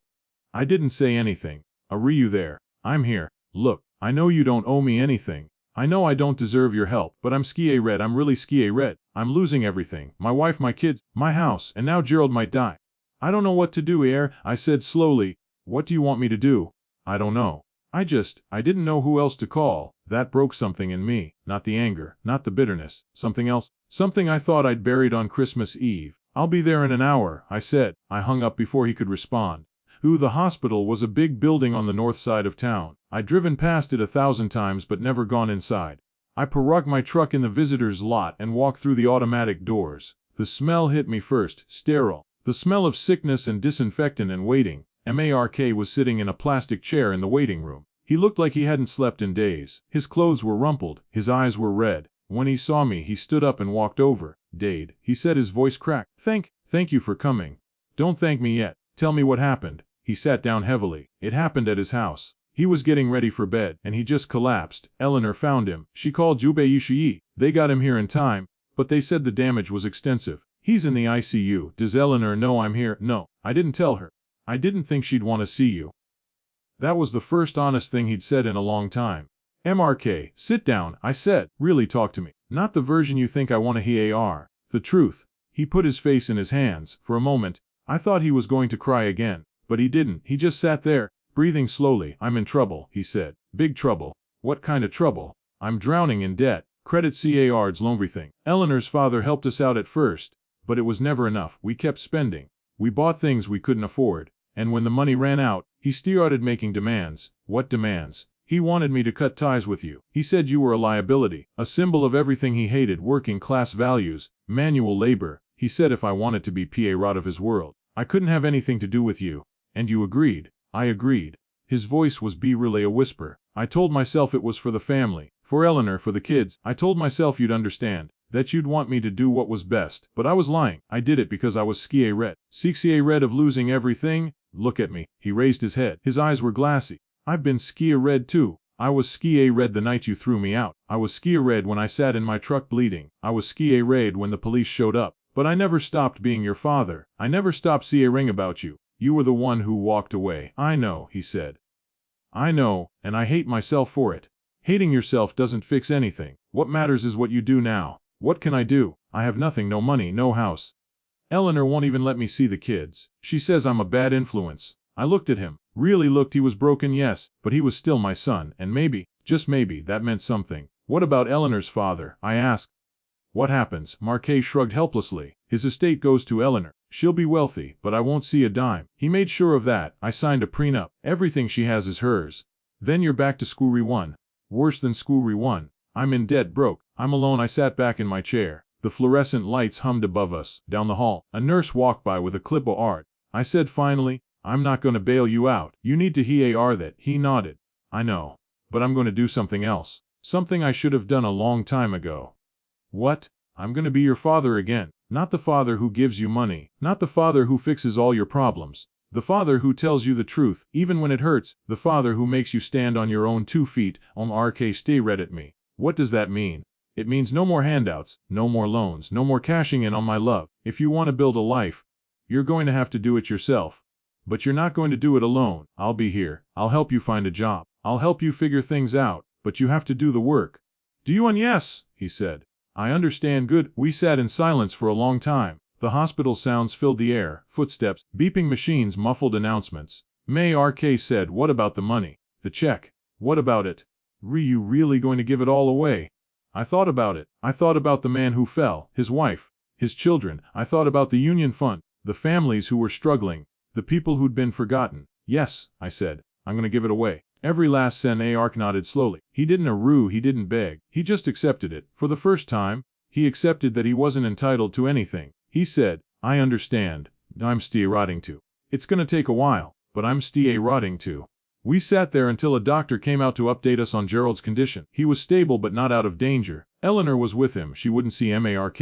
I didn't say anything. Are you there? I'm here. Look, I know you don't owe me anything. I know I don't deserve your help, but I'm scared. I'm really scared. I'm losing everything. My wife, my kids, my house, and now Gerald might die. I don't know what to do, I said slowly. What do you want me to do? I don't know. I didn't know who else to call. That broke something in me. Not the anger, not the bitterness. Something else. Something I thought I'd buried on Christmas Eve. I'll be there in an hour, I said. I hung up before he could respond. The hospital was a big building on the north side of town. I'd driven past it 1,000 times but never gone inside. I parked my truck in the visitor's lot and walked through the automatic doors. The smell hit me first, sterile. The smell of sickness and disinfectant and waiting. Mark was sitting in a plastic chair in the waiting room. He looked like he hadn't slept in days. His clothes were rumpled. His eyes were red. When he saw me, he stood up and walked over. Dade, he said, his voice cracked. Thank you for coming. Don't thank me yet. Tell me what happened. He sat down heavily. It happened at his house. He was getting ready for bed, and he just collapsed. Eleanor found him. She called Jube Yushiyi. They got him here in time, but they said the damage was extensive. He's in the ICU. Does Eleanor know I'm here? No, I didn't tell her. I didn't think she'd want to see you. That was the first honest thing he'd said in a long time. MRK, sit down, I said. Really talk to me. Not the version you think I want to hear. The truth. He put his face in his hands. For a moment, I thought he was going to cry again. But he didn't. He just sat there, breathing slowly. I'm in trouble, he said. Big trouble. What kind of trouble? I'm drowning in debt. Credit cards, everything. Eleanor's father helped us out at first, but it was never enough. We kept spending. We bought things we couldn't afford. And when the money ran out, he started making demands. What demands? He wanted me to cut ties with you. He said you were a liability, a symbol of everything he hated, working class values, manual labor. He said if I wanted to be part of his world, I couldn't have anything to do with you. And you agreed. I agreed. His voice was really a whisper. I told myself it was for the family, for Eleanor, for the kids. I told myself you'd understand, that you'd want me to do what was best. But I was lying. I did it because I was scared of losing everything. Look at me. He raised his head. His eyes were glassy. I've been scared too. I was scared the night you threw me out. I was scared when I sat in my truck bleeding. I was scared when the police showed up. But I never stopped being your father. I never stopped caring about you. You were the one who walked away. I know, he said. I know, and I hate myself for it. Hating yourself doesn't fix anything. What matters is what you do now. What can I do? I have nothing, no money, no house. Eleanor won't even let me see the kids. She says I'm a bad influence. I looked at him. Really looked. He was broken, yes, but he was still my son, and maybe, just maybe, that meant something. What about Eleanor's father? I asked. What happens? Marquet shrugged helplessly. His estate goes to Eleanor. She'll be wealthy, but I won't see a dime. He made sure of that. I signed a prenup. Everything she has is hers. Then you're back to square one. Worse than square one. I'm in debt, broke. I'm alone. I sat back in my chair. The fluorescent lights hummed above us. Down the hall, a nurse walked by with a clipboard. I said finally, I'm not going to bail you out. You need to hear that. He nodded. I know. But I'm going to do something else. Something I should have done a long time ago. What? I'm going to be your father again. Not the father who gives you money. Not the father who fixes all your problems. The father who tells you the truth, even when it hurts. The father who makes you stand on your own 2 feet. RK stared at me. What does that mean? It means no more handouts, no more loans, no more cashing in on my love. If you want to build a life, you're going to have to do it yourself. But you're not going to do it alone. I'll be here. I'll help you find a job. I'll help you figure things out, but you have to do the work. Do you? And yes, he said. I understand. Good. We sat in silence for a long time. The hospital sounds filled the air. Footsteps, beeping machines, muffled announcements. May RK said, what about the money? The check? What about it? You really going to give it all away? I thought about it. I thought about the man who fell, his wife, his children. I thought about the union fund, the families who were struggling, the people who'd been forgotten. Yes, I said, I'm going to give it away. Every last cent. Ark nodded slowly. He didn't argue, he didn't beg. He just accepted it. For the first time, he accepted that he wasn't entitled to anything. He said, I understand. I'm still rotting too. It's going to take a while, but I'm still rotting too. We sat there until a doctor came out to update us on Gerald's condition. He was stable but not out of danger. Eleanor was with him. She wouldn't see Mark.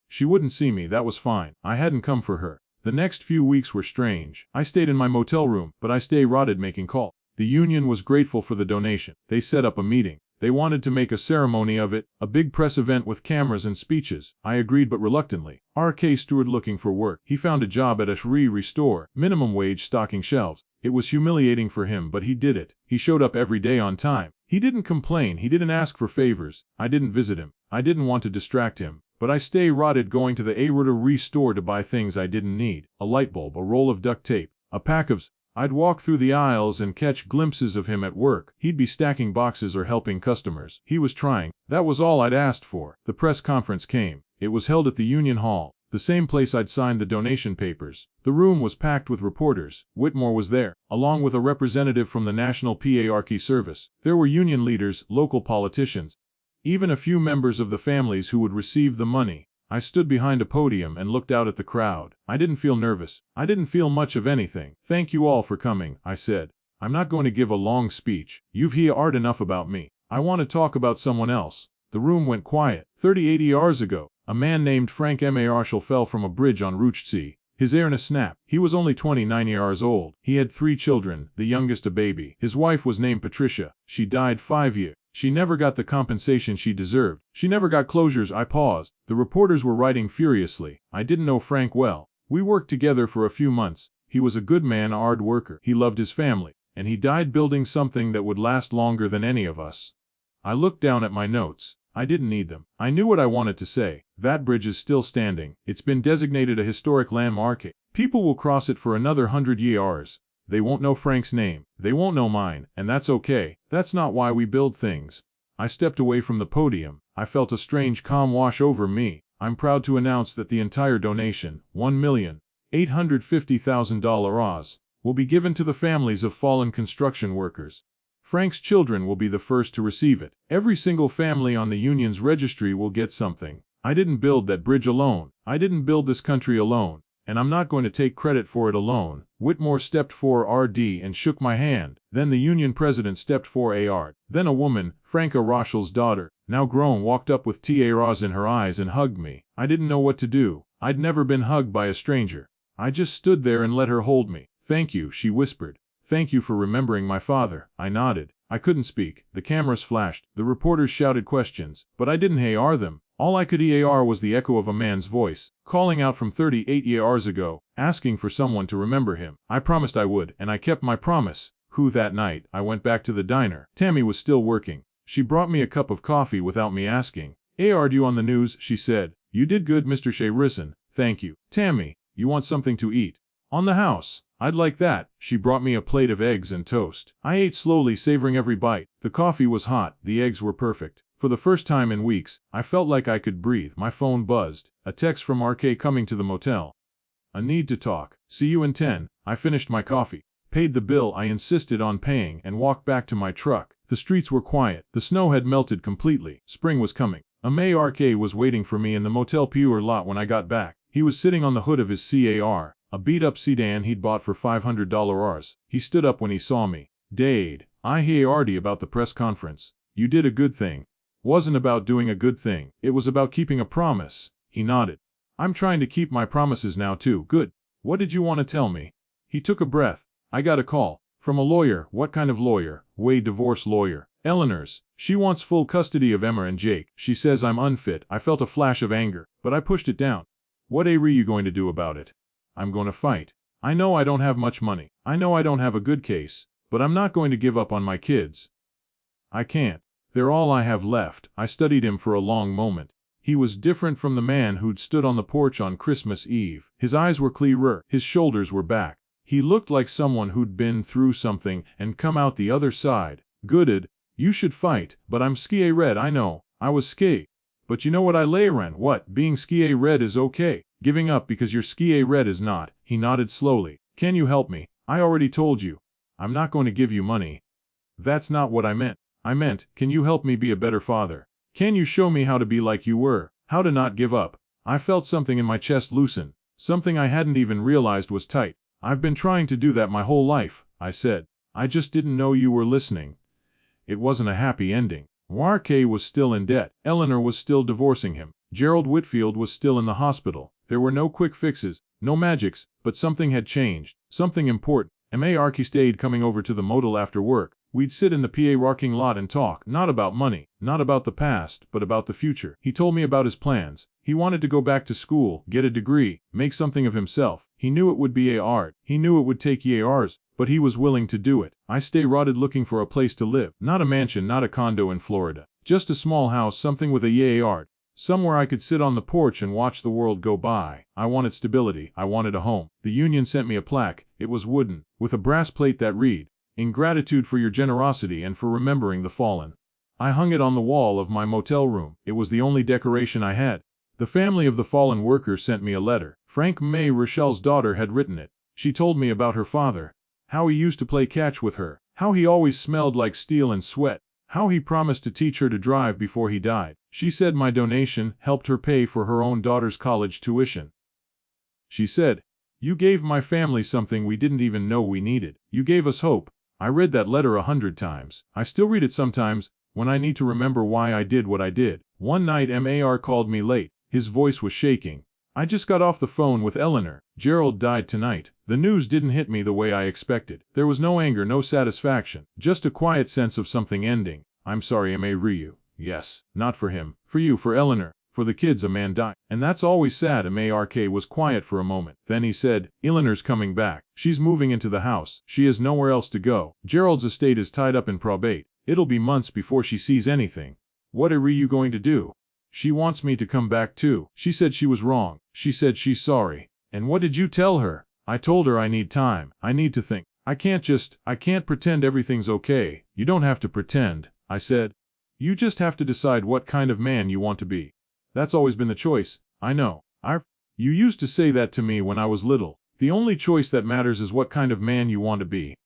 She wouldn't see me. That was fine. I hadn't come for her. The next few weeks were strange. I stayed in my motel room, but I stayed rotted making calls. The union was grateful for the donation. They set up a meeting. They wanted to make a ceremony of it, a big press event with cameras and speeches. I agreed but reluctantly. RK steward looking for work. He found a job at a jewelry store, minimum wage, stocking shelves. It was humiliating for him, but he did it. He showed up every day on time. He didn't complain. He didn't ask for favors. I didn't visit him. I didn't want to distract him. But I stay rotted going to the jewelry store to buy things I didn't need. A light bulb, a roll of duct tape, a pack of... I'd walk through the aisles and catch glimpses of him at work. He'd be stacking boxes or helping customers. He was trying. That was all I'd asked for. The press conference came. It was held at the Union Hall, the same place I'd signed the donation papers. The room was packed with reporters. Whitmore was there, along with a representative from the National PARK Service. There were union leaders, local politicians, even a few members of the families who would receive the money. I stood behind a podium and looked out at the crowd. I didn't feel nervous. I didn't feel much of anything. Thank you all for coming, I said. I'm not going to give a long speech. You've heard enough about me. I want to talk about someone else. The room went quiet. 30 years ago, a man named Frank Marshall fell from a bridge on Route C. His ear in a snap. He was only 29 years old. He had 3 children, the youngest a baby. His wife was named Patricia. She died 5 years. She never got the compensation she deserved. She never got closures. I paused. The reporters were writing furiously. I didn't know Frank well. We worked together for a few months. He was a good man, a hard worker. He loved his family. And he died building something that would last longer than any of us. I looked down at my notes. I didn't need them. I knew what I wanted to say. That bridge is still standing. It's been designated a historic landmark. People will cross it for another 100 years. They won't know Frank's name. They won't know mine, and that's okay. That's not why we build things. I stepped away from the podium. I felt a strange calm wash over me. I'm proud to announce that the entire donation, $1,850,000, will be given to the families of fallen construction workers. Frank's children will be the first to receive it. Every single family on the union's registry will get something. I didn't build that bridge alone. I didn't build this country alone. And I'm not going to take credit for it alone. Whitmore stepped forward and shook my hand. Then the union president stepped forward. Then a woman, Franca Rochel's daughter, now grown, walked up with tears in her eyes and hugged me. I didn't know what to do. I'd never been hugged by a stranger. I just stood there and let her hold me. Thank you, she whispered. Thank you for remembering my father. I nodded. I couldn't speak. The cameras flashed. The reporters shouted questions, but I didn't hear them. All I could hear was the echo of a man's voice, calling out from 38 years ago, asking for someone to remember him. I promised I would, and I kept my promise. That night, I went back to the diner. Tammy was still working. She brought me a cup of coffee without me asking. "Are you on the news?" she said. "You did good, Mr. Sherrison. Thank you." "Tammy, you want something to eat?" "On the house. I'd like that." She brought me a plate of eggs and toast. I ate slowly, savoring every bite. The coffee was hot, the eggs were perfect. For the first time in weeks, I felt like I could breathe. My phone buzzed. A text from RK coming to the motel. "A need to talk. See you in 10. I finished my coffee, paid the bill I insisted on paying, and walked back to my truck. The streets were quiet. The snow had melted completely. Spring was coming. RK was waiting for me in the Motel Pure lot when I got back. He was sitting on the hood of his car, a beat-up sedan he'd bought for $500. He stood up when he saw me. "Dade, I heard about the press conference. You did a good thing." "Wasn't about doing a good thing. It was about keeping a promise." He nodded. "I'm trying to keep my promises now too." "Good. What did you want to tell me?" He took a breath. "I got a call. From a lawyer." "What kind of lawyer?" "Wade divorce lawyer. Eleanor's. She wants full custody of Emma and Jake. She says I'm unfit." I felt a flash of anger, but I pushed it down. "What are you going to do about it?" "I'm going to fight. I know I don't have much money. I know I don't have a good case, but I'm not going to give up on my kids. I can't. They're all I have left." I studied him for a long moment. He was different from the man who'd stood on the porch on Christmas Eve. His eyes were clearer. His shoulders were back. He looked like someone who'd been through something and come out the other side. "Good. You should fight." "But I'm scared." "I know. I was scared. But you know what I learned?" "What?" "Being scared is okay. Giving up because you're scared is not." He nodded slowly. "Can you help me?" "I already told you. I'm not going to give you money." "That's not what I meant. I meant, can you help me be a better father? Can you show me how to be like you were? How to not give up?" I felt something in my chest loosen. Something I hadn't even realized was tight. "I've been trying to do that my whole life," I said. "I just didn't know you were listening." It wasn't a happy ending. RK was still in debt. Eleanor was still divorcing him. Gerald Whitfield was still in the hospital. There were no quick fixes, no magics, but something had changed. Something important. RK stayed coming over to the motel after work. We'd sit in the PA parking lot and talk, not about money, not about the past, but about the future. He told me about his plans. He wanted to go back to school, get a degree, make something of himself. He knew it would be hard. He knew it would take years, but he was willing to do it. I rotted looking for a place to live. Not a mansion, not a condo in Florida. Just a small house, something with a yard. Somewhere I could sit on the porch and watch the world go by. I wanted stability. I wanted a home. The union sent me a plaque. It was wooden, with a brass plate that read, "In gratitude for your generosity and for remembering the fallen." I hung it on the wall of my motel room. It was the only decoration I had. The family of the fallen worker sent me a letter. Frank May Rochelle's daughter had written it. She told me about her father. How he used to play catch with her. How he always smelled like steel and sweat. How he promised to teach her to drive before he died. She said my donation helped her pay for her own daughter's college tuition. She said, "You gave my family something we didn't even know we needed. You gave us hope." I read that letter 100 times. I still read it sometimes, when I need to remember why I did what I did. One night MAR called me late. His voice was shaking. "I just got off the phone with Eleanor. Gerald died tonight." The news didn't hit me the way I expected. There was no anger, no satisfaction, just a quiet sense of something ending. "I'm sorry, MARU. Yes, not for him. For you, for Eleanor, for the kids. A man died. And that's always sad." MARK was quiet for a moment. Then he said, "Eleanor's coming back. She's moving into the house. She has nowhere else to go. Gerald's estate is tied up in probate. It'll be months before she sees anything." "What are you going to do?" "She wants me to come back too. She said she was wrong. She said she's sorry." "And what did you tell her?" "I told her I need time. I need to think. I can't pretend everything's okay." "You don't have to pretend," I said. "You just have to decide what kind of man you want to be. That's always been the choice. I know. You used to say that to me when I was little. The only choice that matters is what kind of man you want to be.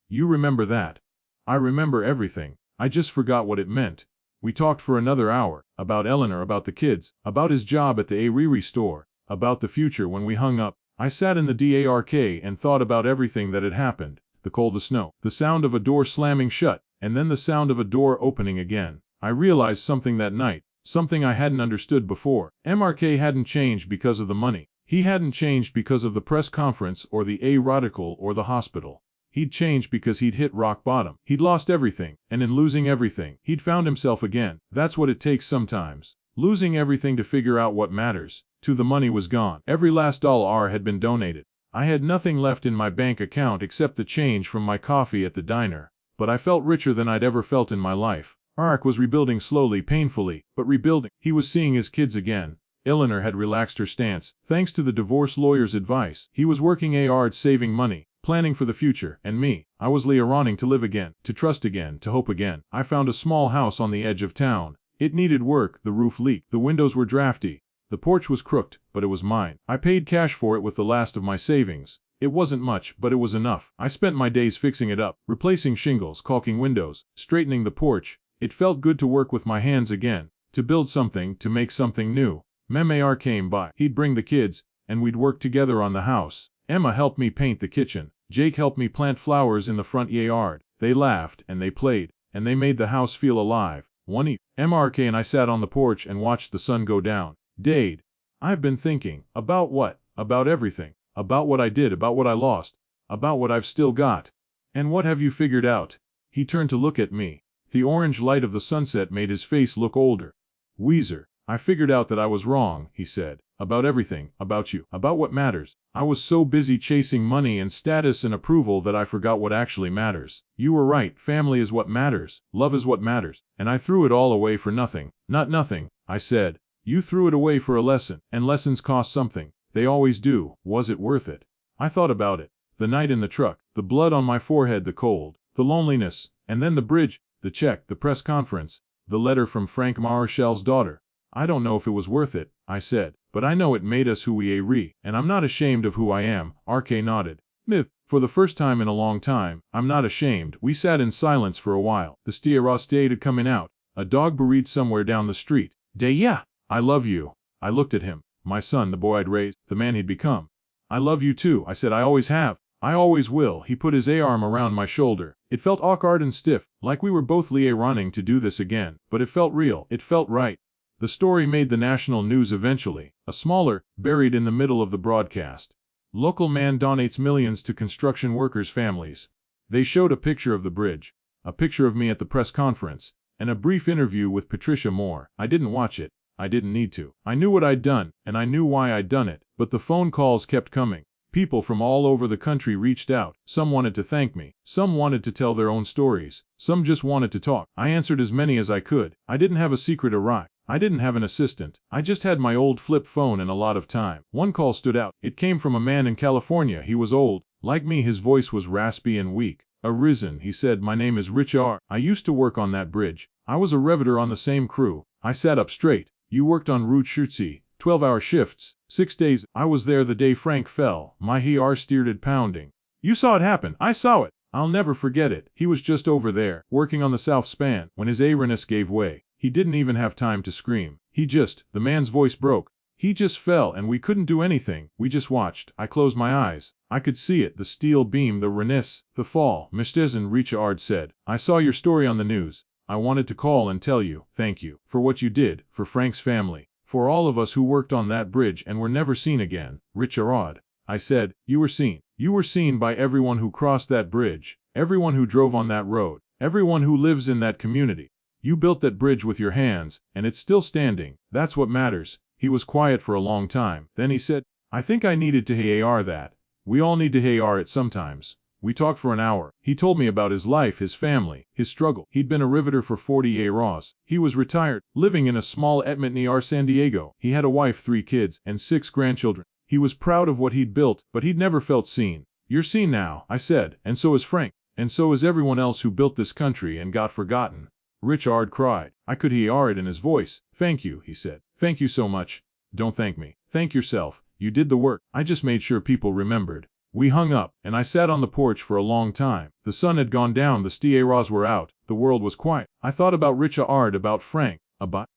You remember that?" "I remember everything. I just forgot what it meant." We talked for another hour, about Eleanor, about the kids, about his job at the Riri store, about the future. When we hung up, I sat in the dark and thought about everything that had happened. The cold, the snow, the sound of a door slamming shut, and then the sound of a door opening again. I realized something that night, something I hadn't understood before. MRK hadn't changed because of the money. He hadn't changed because of the press conference or the article or the hospital. He'd changed because he'd hit rock bottom. He'd lost everything, and in losing everything, he'd found himself again. That's what it takes sometimes. Losing everything to figure out what matters. The money was gone. Every last dollar had been donated. I had nothing left in my bank account except the change from my coffee at the diner, but I felt richer than I'd ever felt in my life. Arak was rebuilding slowly, painfully, but rebuilding. He was seeing his kids again. Eleanor had relaxed her stance, thanks to the divorce lawyer's advice. He was working hard, saving money, planning for the future, and me, I was running to live again, to trust again, to hope again. I found a small house on the edge of town. It needed work, the roof leaked, the windows were drafty, the porch was crooked, but it was mine. I paid cash for it with the last of my savings. It wasn't much, but it was enough. I spent my days fixing it up, replacing shingles, caulking windows, straightening the porch. It felt good to work with my hands again, to build something, to make something new. Memar came by. He'd bring the kids, and we'd work together on the house. Emma helped me paint the kitchen. Jake helped me plant flowers in the front yard. They laughed, and they played, and they made the house feel alive. One evening, MRK and I sat on the porch and watched the sun go down. Dade, I've been thinking. About what? About everything. About what I did, about what I lost, about what I've still got. And what have you figured out? He turned to look at me. The orange light of the sunset made his face look older. Weezer, I figured out that I was wrong, he said. About everything, about you, about what matters. I was so busy chasing money and status and approval that I forgot what actually matters. You were right, family is what matters, love is what matters, and I threw it all away for nothing. Not nothing, I said. You threw it away for a lesson, and lessons cost something. They always do. Was it worth it? I thought about it. The night in the truck, the blood on my forehead, the cold, the loneliness, and then the bridge, the check, the press conference, the letter from Frank Marshall's daughter. I don't know if it was worth it, I said, but I know it made us who we are, and I'm not ashamed of who I am. RK nodded. Myth, for the first time in a long time, I'm not ashamed. We sat in silence for a while. The stairs started coming out. A dog buried somewhere down the street. Yeah, I love you. I looked at him. My son, the boy I'd raised, the man he'd become. I love you too, I said. I always have. I always will. He put his arm around my shoulder. It felt awkward and stiff, like we were both running to do this again, but it felt real. It felt right. The story made the national news eventually. A smaller, buried in the middle of the broadcast. Local man donates millions to construction workers' families. They showed a picture of the bridge, a picture of me at the press conference, and a brief interview with Patricia Moore. I didn't watch it. I didn't need to. I knew what I'd done, and I knew why I'd done it, but the phone calls kept coming. People from all over the country reached out. Some wanted to thank me. Some wanted to tell their own stories. Some just wanted to talk. I answered as many as I could. I didn't have a secret awry. I didn't have an assistant. I just had my old flip phone and a lot of time. One call stood out. It came from a man in California. He was old. Like me, his voice was raspy and weak. Arisen, he said. My name is Richard. I used to work on that bridge. I was a riveter on the same crew. I sat up straight. You worked on Route Schutze, 12-hour shifts, 6 days. I was there the day Frank fell. My heart started pounding. You saw it happen. I saw it. I'll never forget it. He was just over there, working on the south span, when his awareness gave way. He didn't even have time to scream. The man's voice broke. He just fell and we couldn't do anything. We just watched. I closed my eyes. I could see it, the steel beam, the renaissance, the fall. Mr. Richard said, I saw your story on the news. I wanted to call and tell you, thank you, for what you did, for Frank's family, for all of us who worked on that bridge and were never seen again. Richard, I said, you were seen. You were seen by everyone who crossed that bridge, everyone who drove on that road, everyone who lives in that community. You built that bridge with your hands, and it's still standing. That's what matters. He was quiet for a long time. Then he said, I think I needed to hear that. We all need to hear it sometimes. We talked for an hour. He told me about his life, his family, his struggle. He'd been a riveter for 40 years. He was retired, living in a small apartment near San Diego. He had a wife, 3 kids, and 6 grandchildren. He was proud of what he'd built, but he'd never felt seen. You're seen now, I said, and so is Frank, and so is everyone else who built this country and got forgotten. Richard cried. I could hear it in his voice. Thank you, he said. Thank you so much. Don't thank me. Thank yourself. You did the work. I just made sure people remembered. We hung up, and I sat on the porch for a long time. The sun had gone down, the stars were out, the world was quiet. I thought about Richard, about Frank, about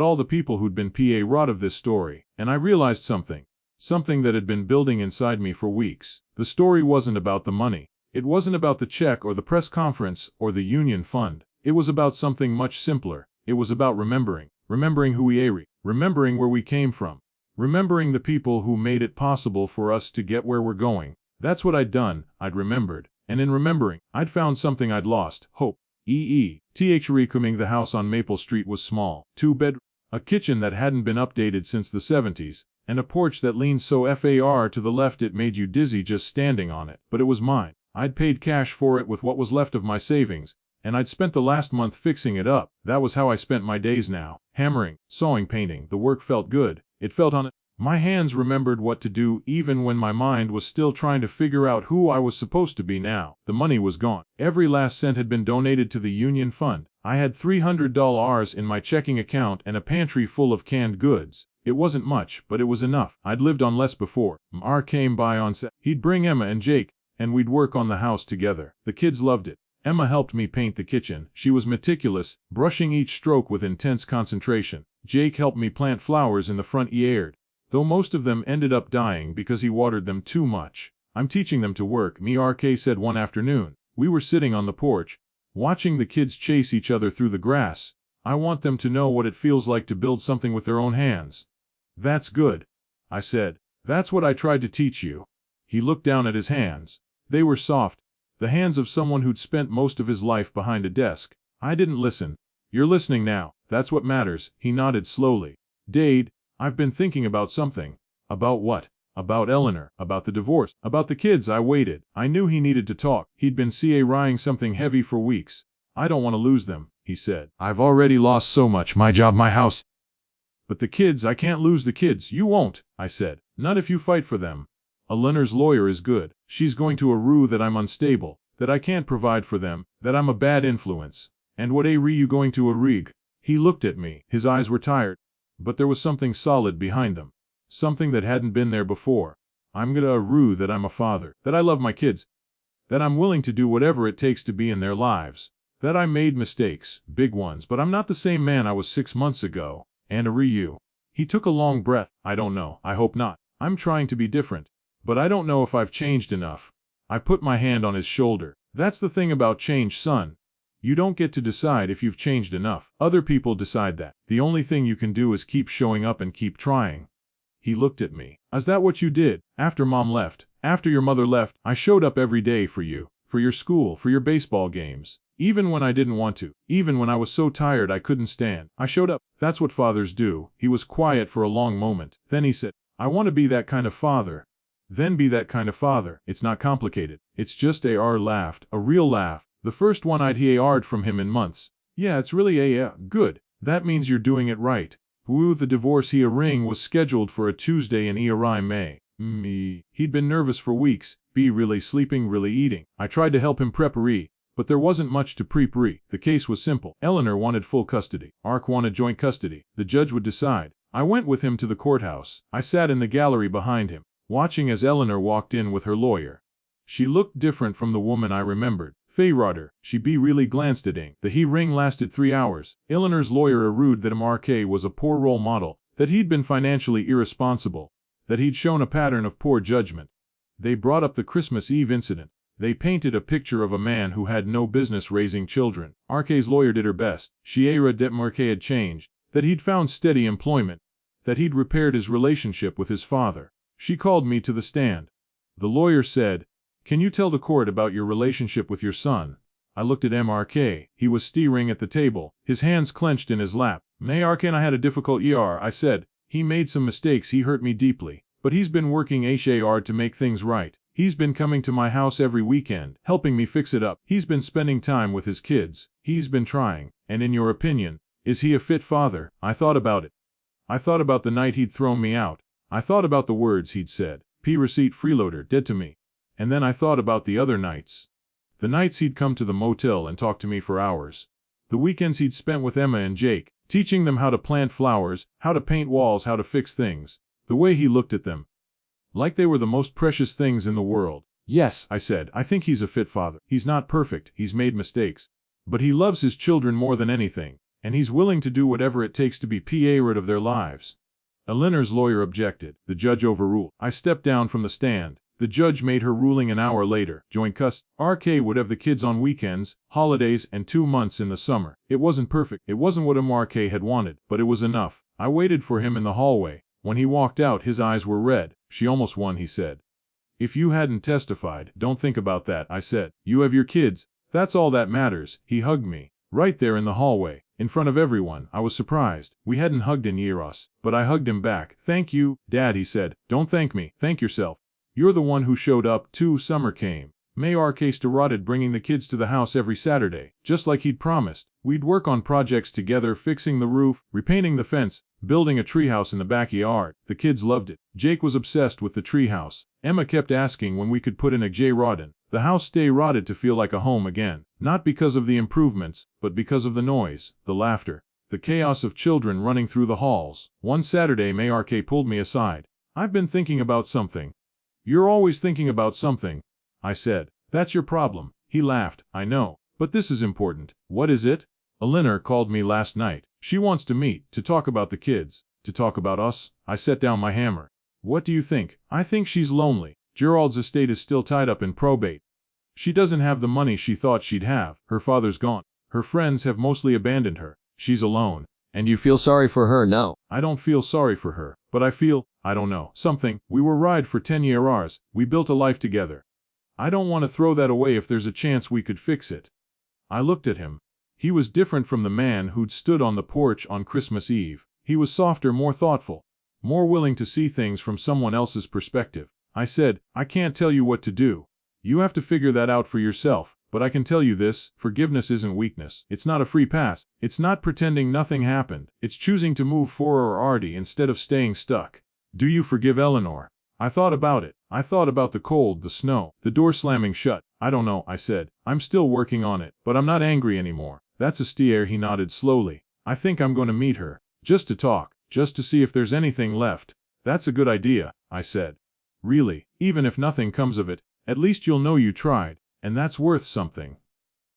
all the people who'd been part of this story, and I realized something that had been building inside me for weeks. The story wasn't about the money. It wasn't about the check or the press conference or the union fund. It was about something much simpler. It was about remembering who we are, remembering where we came from, remembering the people who made it possible for us to get where we're going. That's what I'd done. I'd remembered. And in remembering, I'd found something I'd lost. Hope. Recoming the house on Maple Street was small. 2-bedroom. A kitchen that hadn't been updated since the 70s. and a porch that leaned so far to the left it made you dizzy just standing on it. But it was mine. I'd paid cash for it with what was left of my savings, and I'd spent the last month fixing it up. That was how I spent my days now. Hammering, sawing, painting. The work felt good. It felt on it. My hands remembered what to do even when my mind was still trying to figure out who I was supposed to be now. The money was gone. Every last cent had been donated to the union fund. I had $300 in my checking account and a pantry full of canned goods. It wasn't much, but it was enough. I'd lived on less before. R came by on set. He'd bring Emma and Jake, and we'd work on the house together. The kids loved it. Emma helped me paint the kitchen. She was meticulous, brushing each stroke with intense concentration. Jake helped me plant flowers in the front yard, though most of them ended up dying because he watered them too much. I'm teaching them to work, RK said one afternoon. We were sitting on the porch, watching the kids chase each other through the grass. I want them to know what it feels like to build something with their own hands. That's good, I said. That's what I tried to teach you. He looked down at his hands. They were soft, the hands of someone who'd spent most of his life behind a desk. I didn't listen. You're listening now. That's what matters. He nodded slowly. Dade, I've been thinking about something. About what? About Eleanor, about the divorce, about the kids. I waited. I knew he needed to talk. He'd been CA-ing something heavy for weeks. I don't want to lose them, he said. I've already lost so much, my job, my house. But the kids, I can't lose the kids. You won't, I said. Not if you fight for them. Eleanor's lawyer is good. She's going to argue that I'm unstable, that I can't provide for them, that I'm a bad influence. And what are you going to argue? He looked at me. His eyes were tired, but there was something solid behind them. Something that hadn't been there before. I'm gonna argue that I'm a father, that I love my kids, that I'm willing to do whatever it takes to be in their lives, that I made mistakes, big ones, but I'm not the same man I was 6 months ago. And argue. He took a long breath. I don't know. I hope not. I'm trying to be different. But I don't know if I've changed enough. I put my hand on his shoulder. That's the thing about change, son. You don't get to decide if you've changed enough. Other people decide that. The only thing you can do is keep showing up and keep trying. He looked at me. Is that what you did? After Mom left, after your mother left, I showed up every day for you, for your school, for your baseball games. Even when I didn't want to, even when I was so tired I couldn't stand, I showed up. That's what fathers do. He was quiet for a long moment. Then he said, I want to be that kind of father. Then be that kind of father. It's not complicated. It's just AR laughed, a real laugh, the first one I'd heard from him in months. Yeah, it's really good. That means you're doing it right. The divorce hearing was scheduled for a Tuesday in May. He'd been nervous for weeks, really sleeping, really eating. I tried to help him prepare, but there wasn't much to prepare. The case was simple. Eleanor wanted full custody. Ark wanted joint custody. The judge would decide. I went with him to the courthouse. I sat in the gallery behind him, watching as Eleanor walked in with her lawyer. She looked different from the woman I remembered. Feyroder, she really glanced at Ing. The hearing lasted 3 hours. Eleanor's lawyer argued that MRK was a poor role model, that he'd been financially irresponsible, that he'd shown a pattern of poor judgment. They brought up the Christmas Eve incident. They painted a picture of a man who had no business raising children. RK's lawyer did her best. She argued that MRK had changed, that he'd found steady employment, that he'd repaired his relationship with his father. She called me to the stand. The lawyer said, Can you tell the court about your relationship with your son? I looked at MRK. He was staring at the table, his hands clenched in his lap. MRK and I had a difficult year, I said. He made some mistakes, he hurt me deeply. But he's been working hard to make things right. He's been coming to my house every weekend, helping me fix it up. He's been spending time with his kids. He's been trying. And in your opinion, is he a fit father? I thought about it. I thought about the night he'd thrown me out. I thought about the words he'd said. Receipt freeloader, dead to me. And then I thought about the other nights. The nights he'd come to the motel and talk to me for hours. The weekends he'd spent with Emma and Jake, teaching them how to plant flowers, how to paint walls, how to fix things. The way he looked at them, like they were the most precious things in the world. Yes, I said, I think he's a fit father. He's not perfect, he's made mistakes. But he loves his children more than anything, and he's willing to do whatever it takes to be rid of their lives. Eleanor's lawyer objected. The judge overruled. I stepped down from the stand. The judge made her ruling an hour later. Joint custody. RK would have the kids on weekends, holidays, and 2 months in the summer. It wasn't perfect. It wasn't what MRK had wanted, but it was enough. I waited for him in the hallway. When he walked out, his eyes were red. She almost won, he said. If you hadn't testified, don't think about that, I said. You have your kids. That's all that matters. He hugged me. Right there in the hallway. in front of everyone. I was surprised. We hadn't hugged in years, but I hugged him back. Thank you, Dad, he said. Don't thank me. Thank yourself. You're the one who showed up, too. Summer came. Mayor started bringing the kids to the house every Saturday, just like he'd promised. We'd work on projects together, fixing the roof, repainting the fence, building a treehouse in the backyard. The kids loved it. Jake was obsessed with the treehouse. Emma kept asking when we could put in a J-rod in. The house rotted to feel like a home again, not because of the improvements, but because of the noise, the laughter, the chaos of children running through the halls. One Saturday, Mayor pulled me aside. I've been thinking about something. You're always thinking about something, I said. That's your problem. He laughed. I know, but this is important. What is it? Eleanor called me last night. She wants to meet, to talk about the kids, to talk about us. I set down my hammer. What do you think? I think she's lonely. Gerald's estate is still tied up in probate. She doesn't have the money she thought she'd have. Her father's gone. Her friends have mostly abandoned her. She's alone. And you feel sorry for her, no? I don't feel sorry for her, but I feel, I don't know, something. We were married for 10 years. We built a life together. I don't want to throw that away if there's a chance we could fix it. I looked at him. He was different from the man who'd stood on the porch on Christmas Eve. He was softer, more thoughtful, more willing to see things from someone else's perspective. I said, I can't tell you what to do. You have to figure that out for yourself. But I can tell you this, forgiveness isn't weakness. It's not a free pass. It's not pretending nothing happened. It's choosing to move forward instead of staying stuck. Do you forgive Eleanor? I thought about it. I thought about the cold, the snow, the door slamming shut. I don't know, I said. I'm still working on it, but I'm not angry anymore. That's a steer, he nodded slowly. I think I'm going to meet her. Just to talk. Just to see if there's anything left. That's a good idea, I said. Really, even if nothing comes of it, at least you'll know you tried. And that's worth something.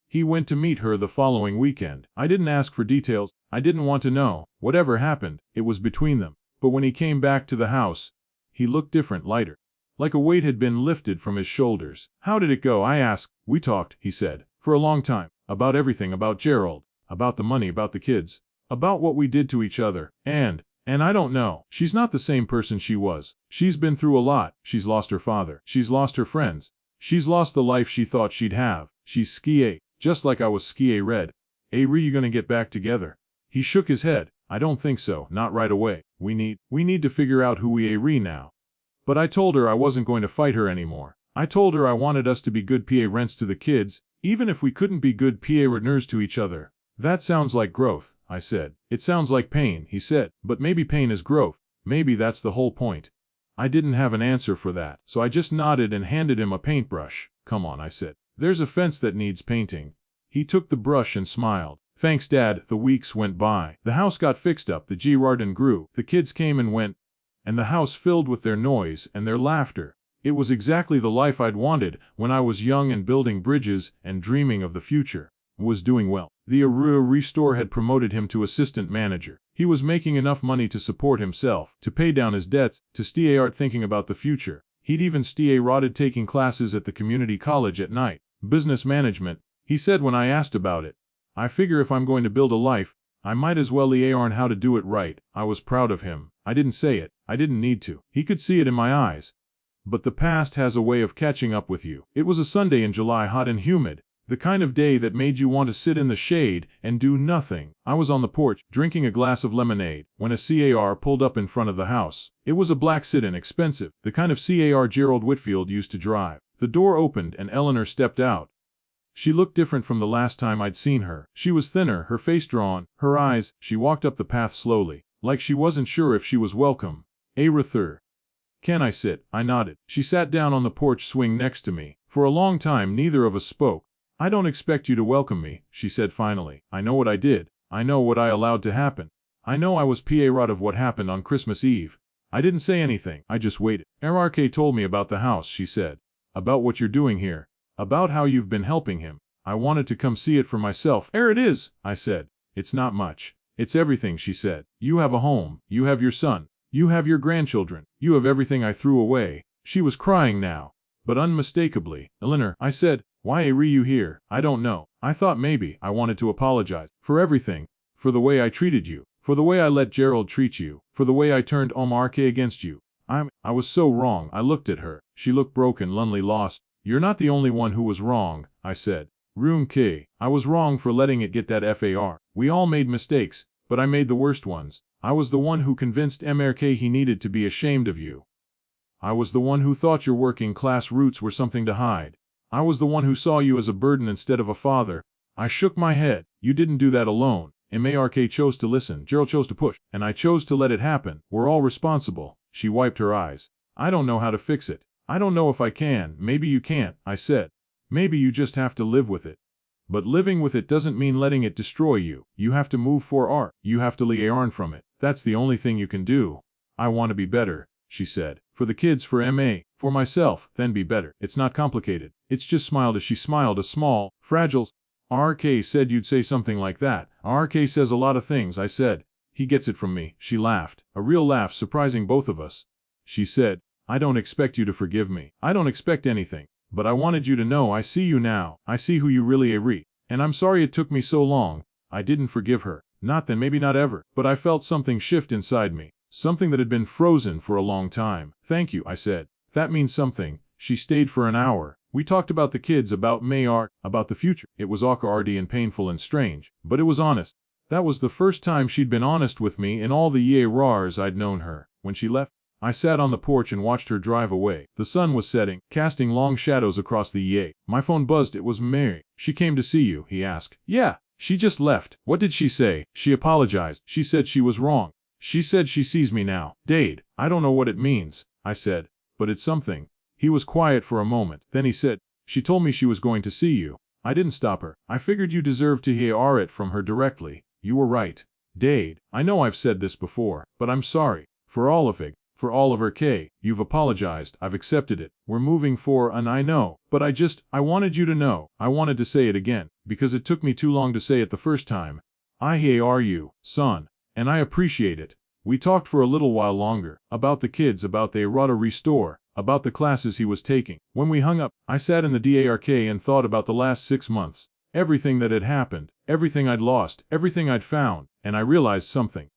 He went to meet her the following weekend. I didn't ask for details. I didn't want to know. Whatever happened, it was between them. But when he came back to the house, he looked different, lighter. Like a weight had been lifted from his shoulders. How did it go? I asked. We talked, he said, for a long time. About everything, about Gerald, about the money, about the kids, about what we did to each other. And I don't know. She's not the same person she was. She's been through a lot. She's lost her father. She's lost her friends. She's lost the life she thought she'd have. She's skie, just like I was skie red. You gonna get back together? He shook his head. I don't think so, not right away. We need to figure out who we are now. But I told her I wasn't going to fight her anymore. I told her I wanted us to be good parents to the kids, even if we couldn't be good partners to each other. That sounds like growth, I said. It sounds like pain, he said, but maybe pain is growth. Maybe that's the whole point. I didn't have an answer for that, so I just nodded and handed him a paintbrush. Come on, I said. There's a fence that needs painting. He took the brush and smiled. Thanks, Dad. The weeks went by. The house got fixed up, the garden grew, the kids came and went, and the house filled with their noise and their laughter. It was exactly the life I'd wanted when I was young and building bridges and dreaming of the future. Was doing well. The restore had promoted him to assistant manager. He was making enough money to support himself, to pay down his debts, to start thinking about the future. He'd even started taking classes at the community college at night. Business management, he said when I asked about it. I figure if I'm going to build a life, I might as well learn how to do it right. I was proud of him. I didn't say it. I didn't need to. He could see it in my eyes. But the past has a way of catching up with you. It was a Sunday in July, hot and humid. The kind of day that made you want to sit in the shade and do nothing. I was on the porch, drinking a glass of lemonade, when a car pulled up in front of the house. It was a black sedan, expensive, the kind of car Gerald Whitfield used to drive. The door opened and Eleanor stepped out. She looked different from the last time I'd seen her. She was thinner, her face drawn, her eyes. She walked up the path slowly, like she wasn't sure if she was welcome. Rather. Can I sit? I nodded. She sat down on the porch swing next to me. For a long time neither of us spoke. I don't expect you to welcome me, she said finally. I know what I did. I know what I allowed to happen. I know I was part of what happened on Christmas Eve. I didn't say anything. I just waited. RK told me about the house, she said. About what you're doing here. About how you've been helping him. I wanted to come see it for myself. There it is, I said. It's not much. It's everything, she said. You have a home. You have your son. You have your grandchildren. You have everything I threw away. She was crying now, but unmistakably. Eleanor, I said, why are you here? I don't know. I thought maybe I wanted to apologize for everything, for the way I treated you, for the way I let Gerald treat you, for the way I turned RK against you. I was so wrong. I looked at her. She looked broken, lonely, lost. You're not the only one who was wrong, I said. Room K. I was wrong for letting it get that far. We all made mistakes, but I made the worst ones. I was the one who convinced MRK he needed to be ashamed of you. I was the one who thought your working class roots were something to hide. I was the one who saw you as a burden instead of a father. I shook my head. You didn't do that alone. MARK chose to listen, Gerald chose to push, and I chose to let it happen. We're all responsible. She wiped her eyes. I don't know how to fix it. I don't know if I can. Maybe you can't, I said. Maybe you just have to live with it. But living with it doesn't mean letting it destroy you. You have to move forward. You have to learn from it. That's the only thing you can do. I want to be better, she said. For the kids, for MA, for myself, then be better. It's not complicated. It's just smiled as she smiled a small, fragile. RK said you'd say something like that. RK says a lot of things, I said. He gets it from me. She laughed. A real laugh surprising both of us. She said, I don't expect you to forgive me. I don't expect anything. But I wanted you to know I see you now. I see who you really are. And I'm sorry it took me so long. I didn't forgive her. Not then, maybe not ever. But I felt something shift inside me. Something that had been frozen for a long time. Thank you, I said. That means something. She stayed for an hour. We talked about the kids, about Mayar, about the future. It was awkward and painful and strange, but it was honest. That was the first time she'd been honest with me in all the years I'd known her. When she left, I sat on the porch and watched her drive away. The sun was setting, casting long shadows across the yay. My phone buzzed. It was Mary. She came to see you, he asked. Yeah, she just left. What did she say? She apologized. She said she was wrong. She said she sees me now. Dade, I don't know what it means, I said, but it's something. He was quiet for a moment. Then he said, she told me she was going to see you. I didn't stop her. I figured you deserved to hear it from her directly. You were right. Dade, I know I've said this before, but I'm sorry. For all of it. For all of her K. You've apologized. I've accepted it. We're moving forward and I know. But I wanted you to know. I wanted to say it again, because it took me too long to say it the first time. I hear you, son. And I appreciate it. We talked for a little while longer. About the kids, about the Errata restore. About the classes he was taking. When we hung up, I sat in the DARK and thought about the last 6 months. Everything that had happened. Everything I'd lost. Everything I'd found. And I realized something.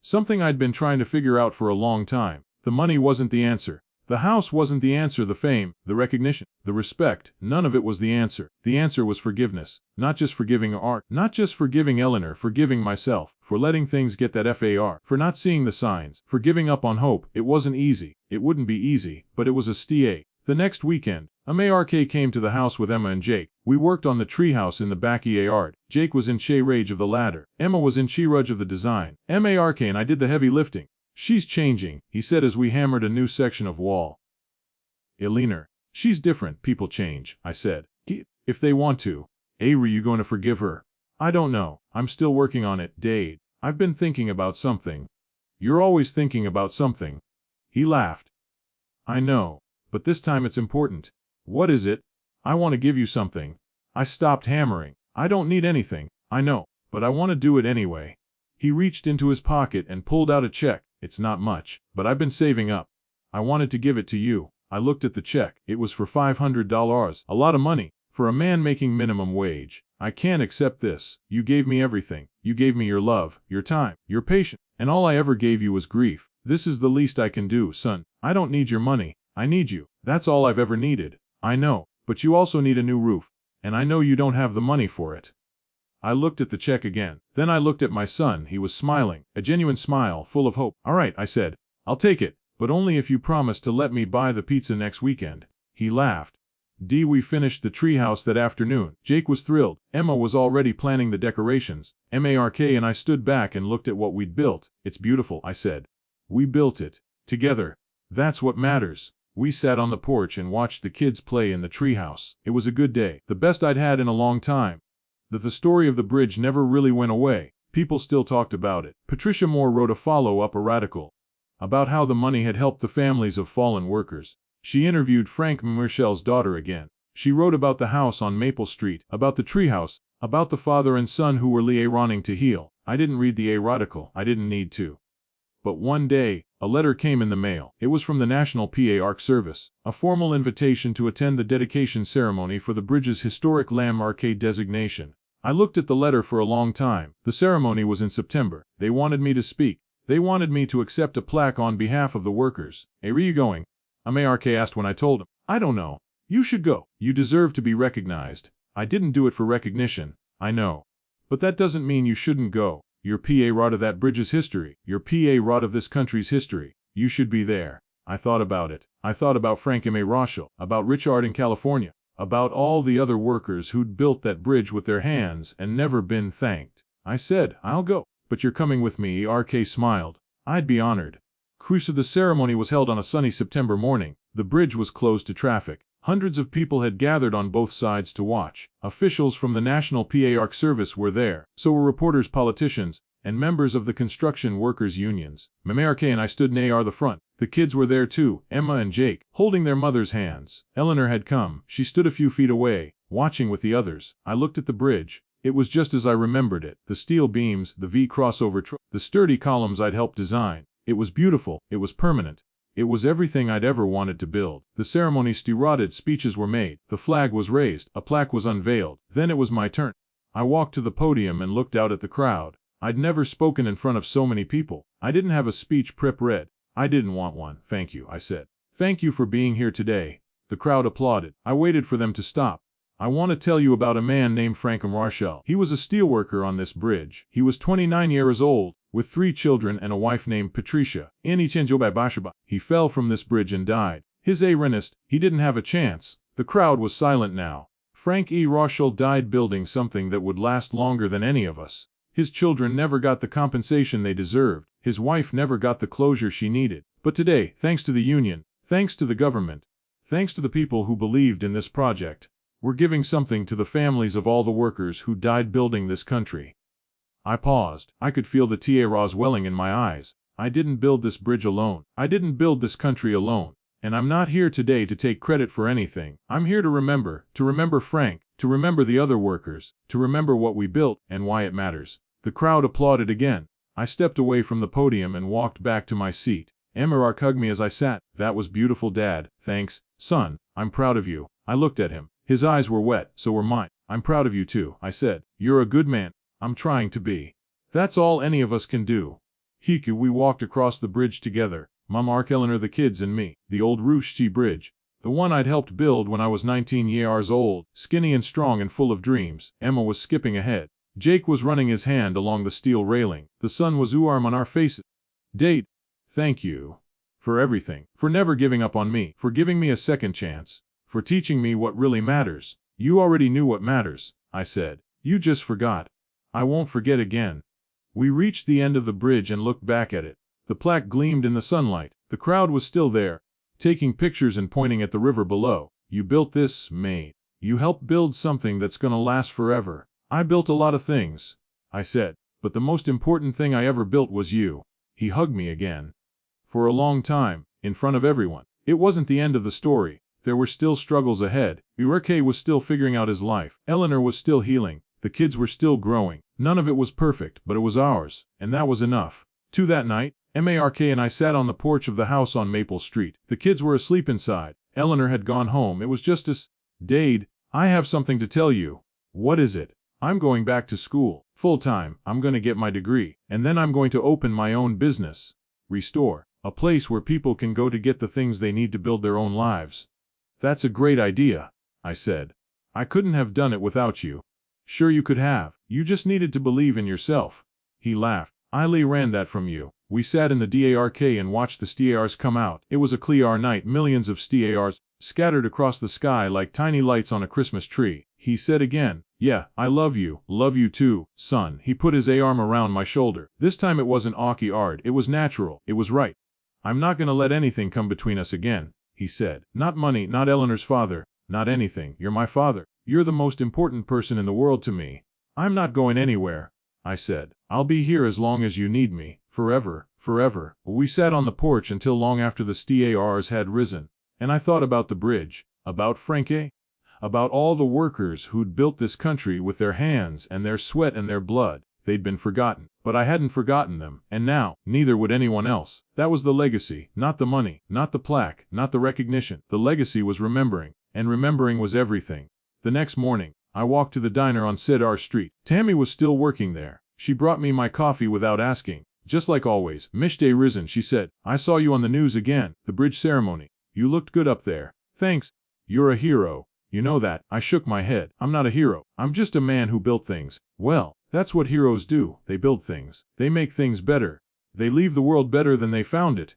Something I'd been trying to figure out for a long time. The money wasn't the answer. The house wasn't the answer. The fame, the recognition, the respect, none of it was the answer. The answer was forgiveness. Not just forgiving Art, not just forgiving Eleanor, forgiving myself, for letting things get that far, for not seeing the signs, for giving up on hope. It wasn't easy. It wouldn't be easy, but it was a STA. The next weekend, MARK came to the house with Emma and Jake. We worked on the treehouse in the backyard. Jake was in charge of the ladder. Emma was in charge of the design. MARK and I did the heavy lifting. She's changing, he said as we hammered a new section of wall. Eleanor, she's different. People change, I said. If they want to. Are you going to forgive her? I don't know. I'm still working on it, Dade. I've been thinking about something. You're always thinking about something. He laughed. I know, but this time it's important. What is it? I want to give you something. I stopped hammering. I don't need anything, I know, but I want to do it anyway. He reached into his pocket and pulled out a check. It's not much, but I've been saving up. I wanted to give it to you. I looked at the check. It was for $500, a lot of money, for a man making minimum wage. I can't accept this. You gave me everything. You gave me your love, your time, your patience, and all I ever gave you was grief. This is the least I can do, son. I don't need your money. I need you. That's all I've ever needed. I know, but you also need a new roof, and I know you don't have the money for it. I looked at the check again. Then I looked at my son. He was smiling, a genuine smile, full of hope. All right, I said. I'll take it, but only if you promise to let me buy the pizza next weekend. He laughed. We finished the treehouse that afternoon. Jake was thrilled. Emma was already planning the decorations. MARK and I stood back and looked at what we'd built. It's beautiful, I said. We built it. Together. That's what matters. We sat on the porch and watched the kids play in the treehouse. It was a good day. The best I'd had in a long time. The story of the bridge never really went away. People still talked about it. Patricia Moore wrote a follow-up article about how the money had helped the families of fallen workers. She interviewed Frank Marshall's daughter again. She wrote about the house on Maple Street, about the treehouse, about the father and son who were running to heal. I didn't read the article. I didn't need to. But one day, a letter came in the mail. It was from the National Park Service, a formal invitation to attend the dedication ceremony for the bridge's historic landmark designation. I looked at the letter for a long time. The ceremony was in September. They wanted me to speak. They wanted me to accept a plaque on behalf of the workers. Are you going? MARK asked when I told him. I don't know. You should go. You deserve to be recognized. I didn't do it for recognition, I know. But that doesn't mean you shouldn't go. You're PA of that bridge's history. You're PA of this country's history. You should be there. I thought about it. I thought about Frank M. A. Rochelle, about Richard in California, about all the other workers who'd built that bridge with their hands and never been thanked. I said, I'll go. But you're coming with me. RK smiled. I'd be honored. The ceremony was held on a sunny September morning. The bridge was closed to traffic. Hundreds of people had gathered on both sides to watch. Officials from the National PA Service were there. So were reporters, politicians, and members of the construction workers' unions. Mama RK and I stood near the front. The kids were there too, Emma and Jake, holding their mother's hands. Eleanor had come. She stood a few feet away, watching with the others. I looked at the bridge. It was just as I remembered it. The steel beams, the V crossover, the sturdy columns I'd helped design. It was beautiful. It was permanent. It was everything I'd ever wanted to build. The ceremony started, speeches were made, the flag was raised, a plaque was unveiled. Then it was my turn. I walked to the podium and looked out at the crowd. I'd never spoken in front of so many people. I didn't have a speech prep read. I didn't want one. Thank you, I said. Thank you for being here today. The crowd applauded. I waited for them to stop. I want to tell you about a man named Frank M. Rochelle. He was a steelworker on this bridge. He was 29 years old, with 3 children and a wife named Patricia. He fell from this bridge and died. His Renist, he didn't have a chance. The crowd was silent now. Frank E. Rochelle died building something that would last longer than any of us. His children never got the compensation they deserved. His wife never got the closure she needed. But today, thanks to the union, thanks to the government, thanks to the people who believed in this project, we're giving something to the families of all the workers who died building this country. I paused. I could feel the tears welling in my eyes. I didn't build this bridge alone. I didn't build this country alone. And I'm not here today to take credit for anything. I'm here to remember Frank, to remember the other workers, to remember what we built and why it matters. The crowd applauded again. I stepped away from the podium and walked back to my seat. Emma hugged me as I sat. That was beautiful, Dad. Thanks, son. I'm proud of you. I looked at him. His eyes were wet, so were mine. I'm proud of you too, I said. You're a good man. I'm trying to be. That's all any of us can do. Hiku, we walked across the bridge together. Mom, Eleanor, the kids, and me. The old Rushti Bridge. The one I'd helped build when I was 19 years old, skinny and strong and full of dreams. Emma was skipping ahead. Jake was running his hand along the steel railing. The sun was warm on our faces. Date. Thank you. For everything. For never giving up on me. For giving me a second chance. For teaching me what really matters. You already knew what matters, I said. You just forgot. I won't forget again. We reached the end of the bridge and looked back at it. The plaque gleamed in the sunlight. The crowd was still there, taking pictures and pointing at the river below. You built this, mate. You helped build something that's gonna last forever. I built a lot of things, I said, but the most important thing I ever built was you. He hugged me again. For a long time, in front of everyone. It wasn't the end of the story. There were still struggles ahead. Urke was still figuring out his life. Eleanor was still healing. The kids were still growing. None of it was perfect, but it was ours, and that was enough. That night, Mark and I sat on the porch of the house on Maple Street. The kids were asleep inside. Eleanor had gone home. It was just us. Dade, I have something to tell you. What is it? I'm going back to school, full-time. I'm going to get my degree, and then I'm going to open my own business. Restore, a place where people can go to get the things they need to build their own lives. That's a great idea, I said. I couldn't have done it without you. Sure you could have. You just needed to believe in yourself. He laughed. I ran that from you. We sat in the DARK and watched the stars come out. It was a clear night. Millions of stars scattered across the sky like tiny lights on a Christmas tree. He said again, yeah, I love you too, son. He put his arm around my shoulder. This time it wasn't awkward. It was natural. It was right. I'm not gonna let anything come between us again, he said. Not money, not Eleanor's father, not anything. You're my father. You're the most important person in the world to me. I'm not going anywhere, I said. I'll be here as long as you need me. Forever, forever. We sat on the porch until long after the stars had risen, and I thought about the bridge, about Franke, about all the workers who'd built this country with their hands and their sweat and their blood. They'd been forgotten, but I hadn't forgotten them, and now, neither would anyone else. That was the legacy, not the money, not the plaque, not the recognition. The legacy was remembering, and remembering was everything. The next morning, I walked to the diner on Cedar Street. Tammy was still working there. She brought me my coffee without asking. Just like always. Mishte risen, she said. I saw you on the news again, the bridge ceremony. You looked good up there. Thanks. You're a hero. You know that. I shook my head. I'm not a hero. I'm just a man who built things. Well, that's what heroes do. They build things. They make things better. They leave the world better than they found it.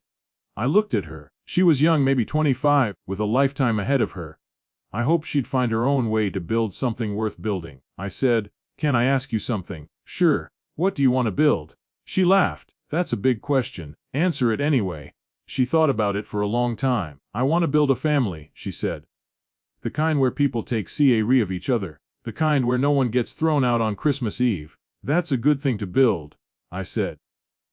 I looked at her. She was young, maybe 25, with a lifetime ahead of her. I hoped she'd find her own way to build something worth building. I said, "Can I ask you something?" "Sure. What do you want to build?" She laughed. "That's a big question. Answer it anyway." She thought about it for a long time. "I want to build a family," she said. "The kind where people take care of each other. The kind where no one gets thrown out on Christmas Eve." "That's a good thing to build," I said.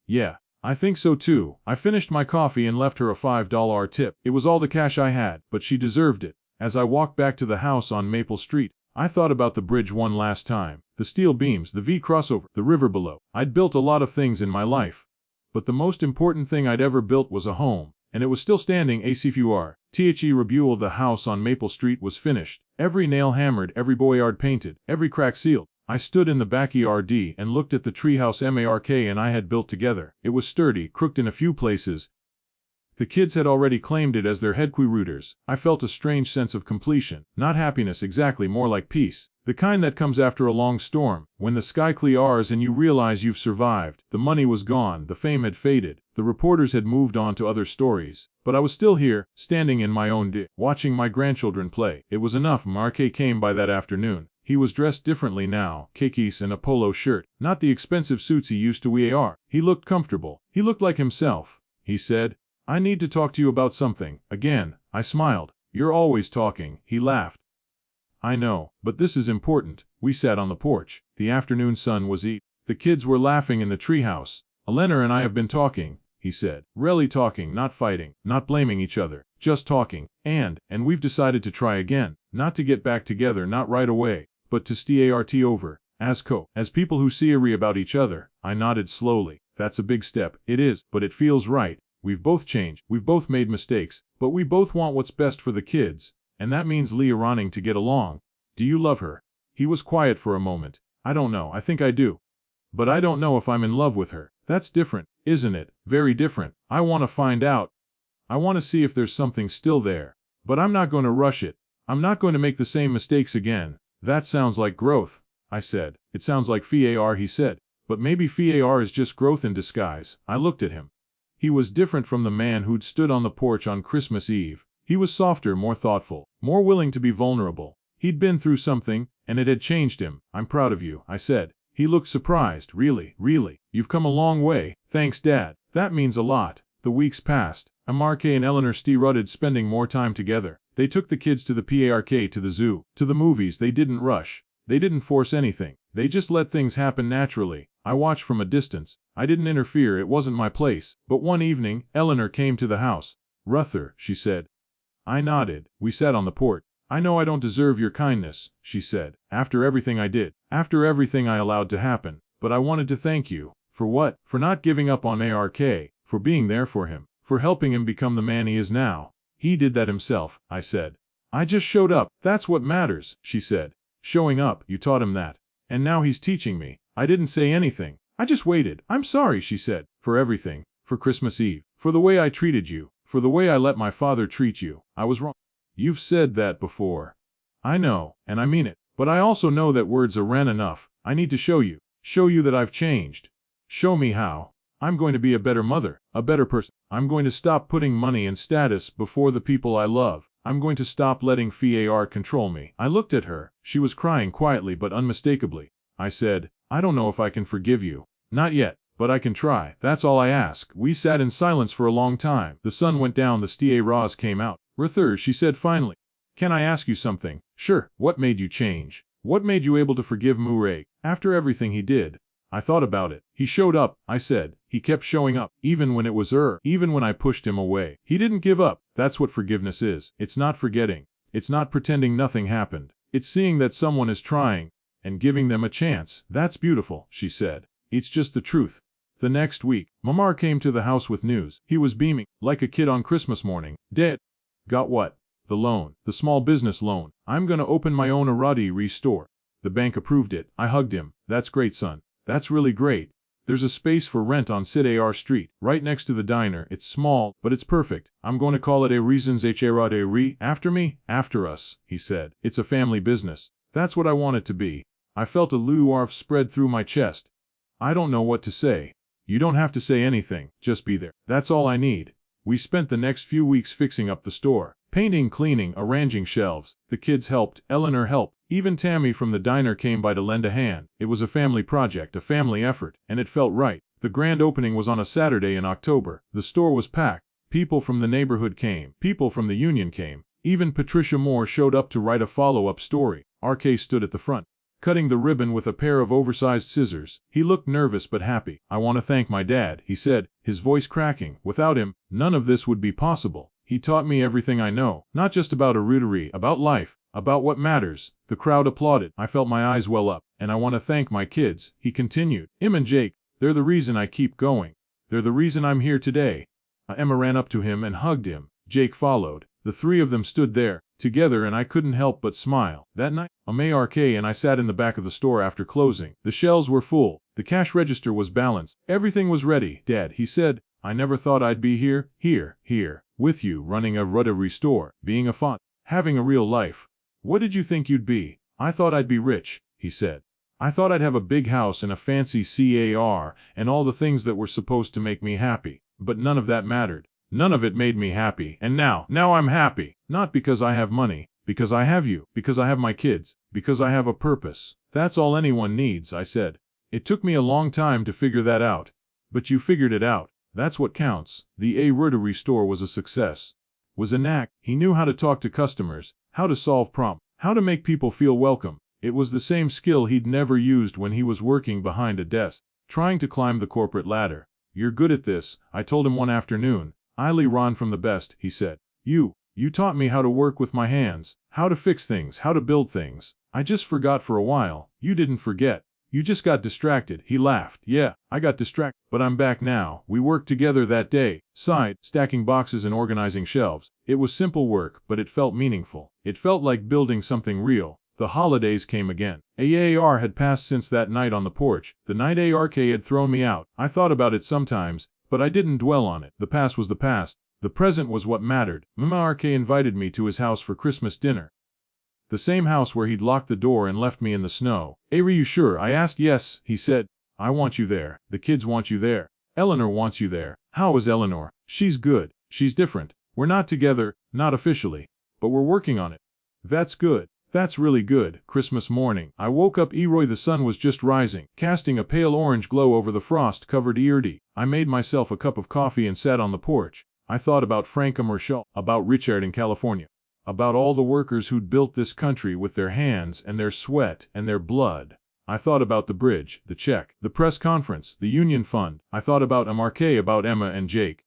"Yeah, I think so too." I finished my coffee and left her a $5 tip. It was all the cash I had, but she deserved it. As I walked back to the house on Maple Street, I thought about the bridge one last time. The steel beams, the V crossover, the river below. I'd built a lot of things in my life, but the most important thing I'd ever built was a home, and it was still standing. ACFUR. The rebuild of the house on Maple Street was finished. Every nail hammered, every boyard painted, every crack sealed. I stood in the backyard and looked at the treehouse Mark and I had built together. It was sturdy, crooked in a few places. The kids had already claimed it as their headquarters. I felt a strange sense of completion. Not happiness exactly, more like peace. The kind that comes after a long storm, when the sky clears and you realize you've survived. The money was gone, the fame had faded, the reporters had moved on to other stories. But I was still here, standing in my own watching my grandchildren play. It was enough. Mark came by that afternoon. He was dressed differently now, khakis and a polo shirt, not the expensive suits he used to wear. He looked comfortable. He looked like himself. He said, "I need to talk to you about something." Again, I smiled. "You're always talking," he laughed. "I know, but this is important." We sat on the porch. The afternoon sun was the kids were laughing in the treehouse. "Eleanor and I have been talking," he said. "Really talking, not fighting, not blaming each other, just talking. And we've decided to try again. Not to get back together, not right away, but to start over, as people who care about each other." I nodded slowly. "That's a big step." "It is, but it feels right. We've both changed, we've both made mistakes, but we both want what's best for the kids, and that means running to get along." "Do you love her?" He was quiet for a moment. "I don't know, I think I do. But I don't know if I'm in love with her." "That's different, isn't it?" "Very different. I want to find out. I want to see if there's something still there. But I'm not going to rush it. I'm not going to make the same mistakes again." "That sounds like growth," I said. "It sounds like FAR," he said. "But maybe FAR is just growth in disguise." I looked at him. He was different from the man who'd stood on the porch on Christmas Eve. He was softer, more thoughtful, more willing to be vulnerable. He'd been through something, and it had changed him. "I'm proud of you," I said. He looked surprised. Really? You've come a long way." "Thanks, Dad. That means a lot." The weeks passed. Mark and Eleanor started spending more time together. They took the kids to the park, to the zoo, to the movies. They didn't rush. They didn't force anything. They just let things happen naturally. I watched from a distance. I didn't interfere, it wasn't my place. But one evening, Eleanor came to the house. "Ruther," she said. I nodded. We sat on the porch. "I know I don't deserve your kindness," she said, "after everything I did, after everything I allowed to happen. But I wanted to thank you." "For what?" "For not giving up on Mark, for being there for him, for helping him become the man he is now." "He did that himself," I said. "I just showed up. That's what matters," she said. "Showing up, you taught him that. And now he's teaching me." I didn't say anything. I just waited. "I'm sorry," she said. "For everything. For Christmas Eve. For the way I treated you. For the way I let my father treat you. I was wrong." "You've said that before." "I know, and I mean it. But I also know that words aren't enough. I need to show you. Show you that I've changed." "Show me how." "I'm going to be a better mother, a better person. I'm going to stop putting money and status before the people I love. I'm going to stop letting FAR control me." I looked at her. She was crying quietly but unmistakably. I said, "I don't know if I can forgive you. Not yet, but I can try. That's all I ask." We sat in silence for a long time. The sun went down, the stars came out. "Ruther," she said finally, "can I ask you something?" "Sure." "What made you change? What made you able to forgive Murray, after everything he did?" I thought about it. "He showed up," I said. "He kept showing up, even when it was even when I pushed him away. He didn't give up." That's what forgiveness is. It's not forgetting. It's not pretending nothing happened. It's seeing that someone is trying, and giving them a chance. "That's beautiful," she said. "It's just the truth." The next week, Mamar came to the house with news. He was beaming, like a kid on Christmas morning. "Dad." "Got what?" "The loan. The small business loan. I'm gonna open my own Aradi store." The bank approved it. I hugged him. "That's great, son. That's really great." There's a space for rent on Sid AR Street, right next to the diner. It's small, but it's perfect. I'm going to call it A Reasons HRA after me, after us, he said. It's a family business. That's what I want it to be. I felt a luarf spread through my chest. I don't know what to say. You don't have to say anything, just be there. That's all I need. We spent the next few weeks fixing up the store. Painting, cleaning, arranging shelves. The kids helped, Eleanor helped. Even Tammy from the diner came by to lend a hand. It was a family project, a family effort, and it felt right. The grand opening was on a Saturday in October. The store was packed. People from the neighborhood came. People from the union came. Even Patricia Moore showed up to write a follow-up story. RK stood at the front, cutting the ribbon with a pair of oversized scissors. He looked nervous but happy. I want to thank my dad, he said, his voice cracking. Without him, none of this would be possible. He taught me everything I know, not just about aruttery, about life, about what matters. The crowd applauded. I felt my eyes well up. And I want to thank my kids, he continued. Em and Jake, they're the reason I keep going. They're the reason I'm here today. Emma ran up to him and hugged him. Jake followed. The three of them stood there, together, and I couldn't help but smile. That night, ARK and I sat in the back of the store after closing. The shelves were full. The cash register was balanced. Everything was ready. Dad, he said, I never thought I'd be here, with you, running a rotary store, being a father, having a real life. What did you think you'd be? I thought I'd be rich, he said. I thought I'd have a big house and a fancy car and all the things that were supposed to make me happy. But none of that mattered. None of it made me happy. And now I'm happy. Not because I have money, because I have you, because I have my kids, because I have a purpose. That's all anyone needs, I said. It took me a long time to figure that out. But you figured it out. That's what counts. The rotary store was a success. Was a knack. He knew how to talk to customers, how to solve problems, how to make people feel welcome. It was the same skill he'd never used when he was working behind a desk, trying to climb the corporate ladder. You're good at this, I told him one afternoon. I'll run from the best, he said. You taught me how to work with my hands, how to fix things, how to build things. I just forgot for a while. You didn't forget. You just got distracted, he laughed. Yeah, I got distracted, but I'm back now. We worked together that day, stacking boxes and organizing shelves. It was simple work, but it felt meaningful. It felt like building something real. The holidays came again. AAR had passed since that night on the porch, the night ARK had thrown me out. I thought about it sometimes, but I didn't dwell on it. The past was the past. The present was what mattered. ARK invited me to his house for Christmas dinner. The same house where he'd locked the door and left me in the snow. Are you sure? I asked. Yes, he said. I want you there. The kids want you there. Eleanor wants you there. How is Eleanor? She's good. She's different. We're not together, not officially, but we're working on it. That's good. That's really good. Christmas morning, I woke up. The sun was just rising, casting a pale orange glow over the frost-covered Eardy. I made myself a cup of coffee and sat on the porch. I thought about Frank Marshall, about Richard in California, about all the workers who'd built this country with their hands and their sweat and their blood. I thought about the bridge, the check, the press conference, the union fund. I thought about ARK, about Emma and Jake,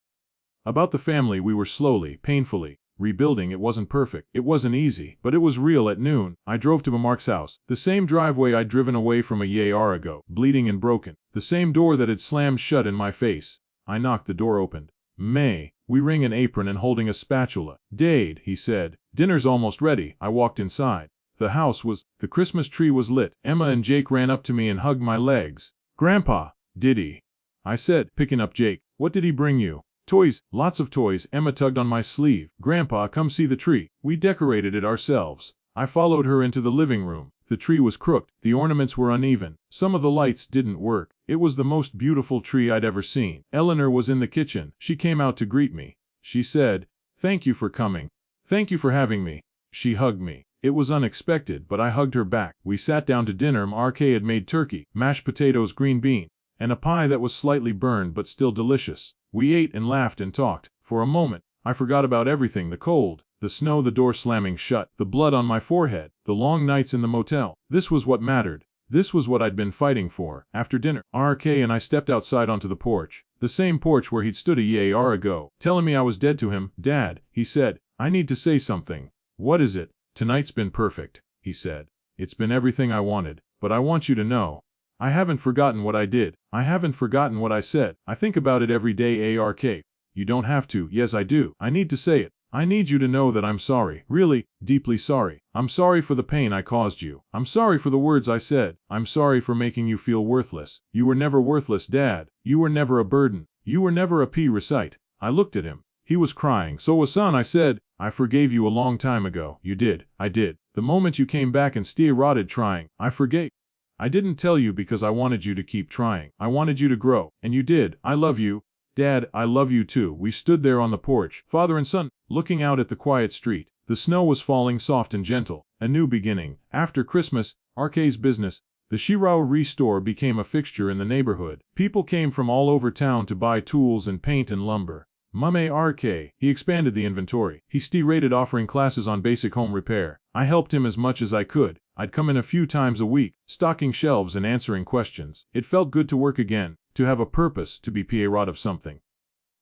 about the family we were slowly, painfully rebuilding. It wasn't perfect. It wasn't easy, but it was real. At noon, I drove to Mark's house, the same driveway I'd driven away from a year ago, bleeding and broken, the same door that had slammed shut in my face. I knocked. The door opened. May, wearing an apron and holding a spatula. Dade, he said, dinner's almost ready. I walked inside. The Christmas tree was lit. Emma and Jake ran up to me and hugged my legs. Grandpa, did he? I said, picking up Jake. What did he bring you? Toys, lots of toys. Emma tugged on my sleeve. Grandpa, come see the tree. We decorated it ourselves. I followed her into the living room. The tree was crooked. The ornaments were uneven. Some of the lights didn't work. It was the most beautiful tree I'd ever seen. Eleanor was in the kitchen. She came out to greet me. She said, "Thank you for coming. Thank you for having me." She hugged me. It was unexpected, but I hugged her back. We sat down to dinner. ARK had made turkey, mashed potatoes, green bean, and a pie that was slightly burned but still delicious. We ate and laughed and talked. For a moment, I forgot about everything: the cold, the snow, the door slamming shut, the blood on my forehead, the long nights in the motel. This was what mattered. This was what I'd been fighting for. After dinner, ARK and I stepped outside onto the porch, the same porch where he'd stood a year ago, telling me I was dead to him. Dad, he said, I need to say something. What is it? Tonight's been perfect, he said. It's been everything I wanted, but I want you to know, I haven't forgotten what I did. I haven't forgotten what I said. I think about it every day. ARK. You don't have to. Yes, I do. I need to say it. I need you to know that I'm sorry. Really, deeply sorry. I'm sorry for the pain I caused you. I'm sorry for the words I said. I'm sorry for making you feel worthless. You were never worthless, Dad. You were never a burden. You were never a recite. I looked at him. He was crying. So was son, I said. I forgave you a long time ago. You did. I did. The moment you came back and started trying, I forgave. I didn't tell you because I wanted you to keep trying. I wanted you to grow. And you did. I love you. Dad, I love you too. We stood there on the porch, father and son, looking out at the quiet street. The snow was falling soft and gentle. A new beginning. After Christmas, RK's business, the Shiraori store, became a fixture in the neighborhood. People came from all over town to buy tools and paint and lumber. Mame RK, he expanded the inventory. He started offering classes on basic home repair. I helped him as much as I could. I'd come in a few times a week, stocking shelves and answering questions. It felt good to work again, to have a purpose, to be proud of something.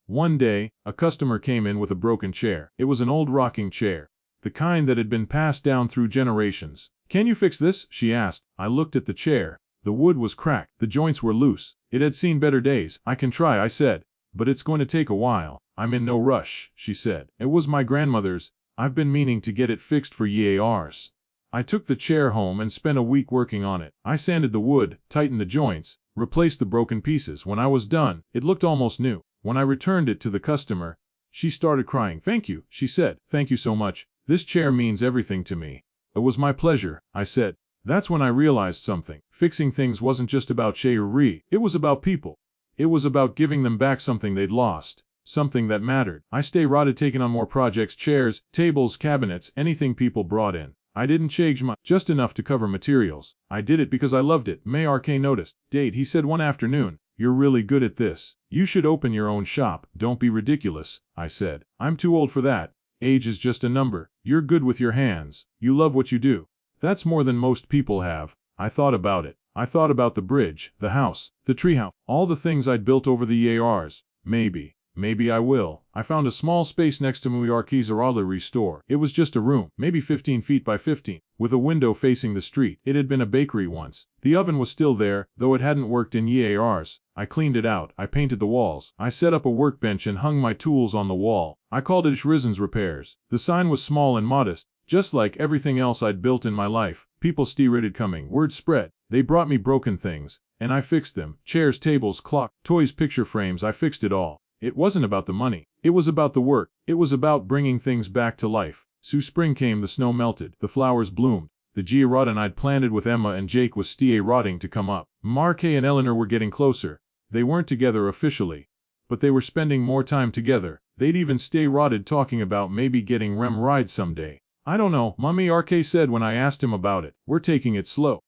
One day, a customer came in with a broken chair. It was an old rocking chair, the kind that had been passed down through generations. Can you fix this? She asked. I looked at the chair. The wood was cracked. The joints were loose. It had seen better days. I can try, I said. But it's going to take a while. I'm in no rush, she said. It was my grandmother's. I've been meaning to get it fixed for years. I took the chair home and spent a week working on it. I sanded the wood, tightened the joints, replaced the broken pieces. When I was done, it looked almost new. When I returned it to the customer, she started crying. Thank you, she said. Thank you so much. This chair means everything to me. It was my pleasure, I said. That's when I realized something. Fixing things wasn't just about Shiraori. It was about people. It was about giving them back something they'd lost. Something that mattered. I started taking on more projects, chairs, tables, cabinets, anything people brought in. I didn't charge much, just enough to cover materials. I did it because I loved it. May RK noticed. Date, he said one afternoon. You're really good at this. You should open your own shop. Don't be ridiculous, I said. I'm too old for that. Age is just a number. You're good with your hands. You love what you do. That's more than most people have. I thought about it. I thought about the bridge, the house, the treehouse, all the things I'd built over the years. Maybe I will. I found a small space next to Muyarki's Aralery store. It was just a room, maybe 15 feet by 15, with a window facing the street. It had been a bakery once. The oven was still there, though it hadn't worked in years. I cleaned it out. I painted the walls. I set up a workbench and hung my tools on the wall. I called it Shrizen's Repairs. The sign was small and modest, just like everything else I'd built in my life. People started coming. Word spread. They brought me broken things, and I fixed them. Chairs, tables, clock, toys, picture frames. I fixed it all. It wasn't about the money. It was about the work. It was about bringing things back to life. So spring came, the snow melted, the flowers bloomed. The Giarottan I'd planted with Emma and Jake was rotting to come up. Mark and Eleanor were getting closer. They weren't together officially, but they were spending more time together. They'd even started talking about maybe getting Rem ride someday. I don't know, Mummy RK said when I asked him about it. We're taking it slow.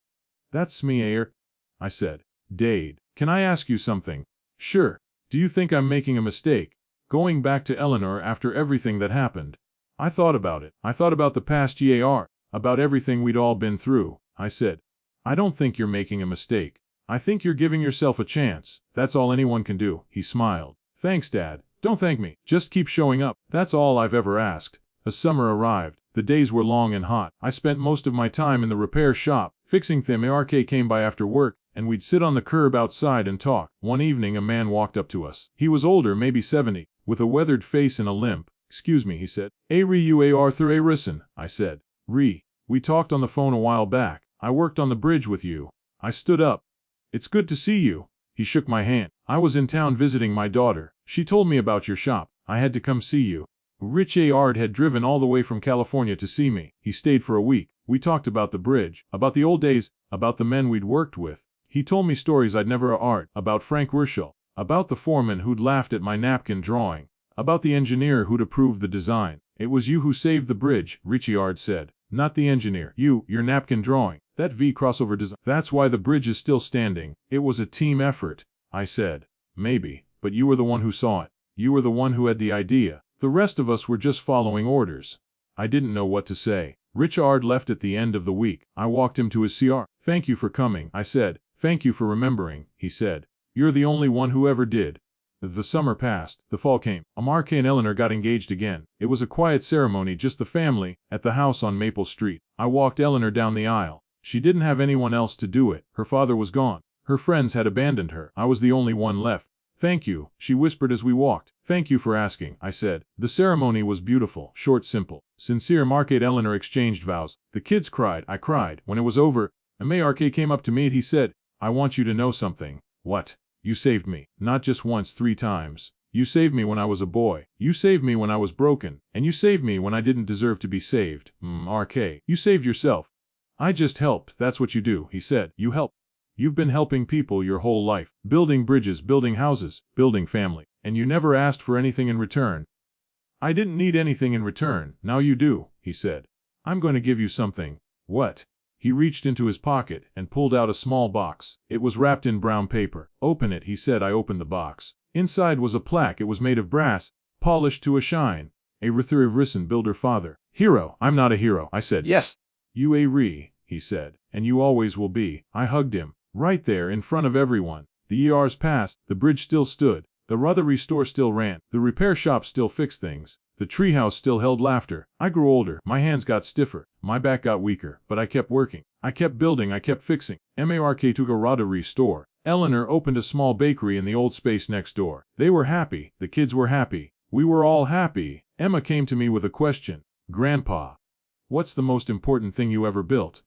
That's me, Ayer, I said. Dade, can I ask you something? Sure. Do you think I'm making a mistake, going back to Eleanor after everything that happened? I thought about it. I thought about the past year, about everything we'd all been through. I said, I don't think you're making a mistake. I think you're giving yourself a chance. That's all anyone can do. He smiled. Thanks, Dad. Don't thank me. Just keep showing up. That's all I've ever asked. As summer arrived, the days were long and hot. I spent most of my time in the repair shop, fixing things. RK came by after work, and we'd sit on the curb outside and talk. One evening a man walked up to us. He was older, maybe 70, with a weathered face and a limp. Excuse me, he said. You Arthur Arison, I said. We talked on the phone a while back. I worked on the bridge with you. I stood up. It's good to see you. He shook my hand. I was in town visiting my daughter. She told me about your shop. I had to come see you. Rich Ard had driven all the way from California to see me. He stayed for a week. We talked about the bridge, about the old days, about the men we'd worked with. He told me stories I'd never heard, about Frank Werschel, about the foreman who'd laughed at my napkin drawing, about the engineer who'd approved the design. It was you who saved the bridge, Richard said. Not the engineer. Your napkin drawing, that V crossover design. That's why the bridge is still standing. It was a team effort, I said. Maybe, but you were the one who saw it. You were the one who had the idea. The rest of us were just following orders. I didn't know what to say. Richard left at the end of the week. I walked him to his CR. Thank you for coming, I said. Thank you for remembering, he said. You're the only one who ever did. The summer passed. The fall came. Mark and Eleanor got engaged again. It was a quiet ceremony, just the family, at the house on Maple Street. I walked Eleanor down the aisle. She didn't have anyone else to do it. Her father was gone. Her friends had abandoned her. I was the only one left. Thank you, she whispered as we walked. Thank you for asking, I said. The ceremony was beautiful, short, simple, sincere. Mark and Eleanor exchanged vows. The kids cried. I cried. When it was over, Mark came up to me and he said, I want you to know something. What? You saved me. Not just once, 3 times. You saved me when I was a boy. You saved me when I was broken. And you saved me when I didn't deserve to be saved. RK. You saved yourself. I just helped. That's what you do, he said. You help. You've been helping people your whole life. Building bridges, building houses, building family. And you never asked for anything in return. I didn't need anything in return. Now you do, he said. I'm going to give you something. What? He reached into his pocket and pulled out a small box. It was wrapped in brown paper. Open it, he said. I opened the box. Inside was a plaque. It was made of brass, polished to a shine. A Risen builder father. Hero. I'm not a hero, I said. Yes. You he said. And you always will be. I hugged him. Right there in front of everyone. The years passed. The bridge still stood. The Rotary store still ran. The repair shop still fixed things. The treehouse still held laughter. I grew older. My hands got stiffer. My back got weaker. But I kept working. I kept building. I kept fixing. Mark took a Rotary store. Eleanor opened a small bakery in the old space next door. They were happy. The kids were happy. We were all happy. Emma came to me with a question. Grandpa, what's the most important thing you ever built?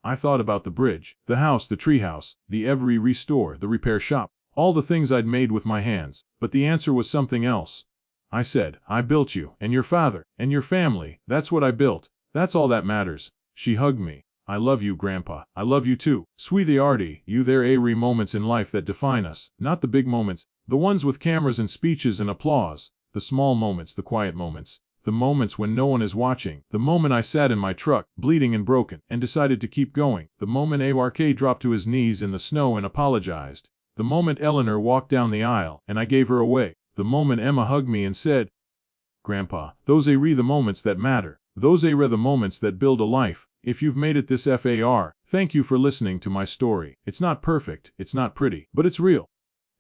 I thought about the bridge, the house, the treehouse, the every restore, the repair shop, all the things I'd made with my hands. But the answer was something else. I said, I built you, and your father, and your family. That's what I built. That's all that matters. She hugged me. I love you, Grandpa. I love you too. Sweetie Artie, you there are moments in life that define us. Not the big moments, the ones with cameras and speeches and applause. The small moments, the quiet moments. The moments when no one is watching. The moment I sat in my truck, bleeding and broken, and decided to keep going. The moment Ark dropped to his knees in the snow and apologized. The moment Eleanor walked down the aisle, and I gave her away. The moment Emma hugged me and said, Grandpa, those are the moments that matter. Those are the moments that build a life. If you've made it this far, thank you for listening to my story. It's not perfect, it's not pretty, but it's real.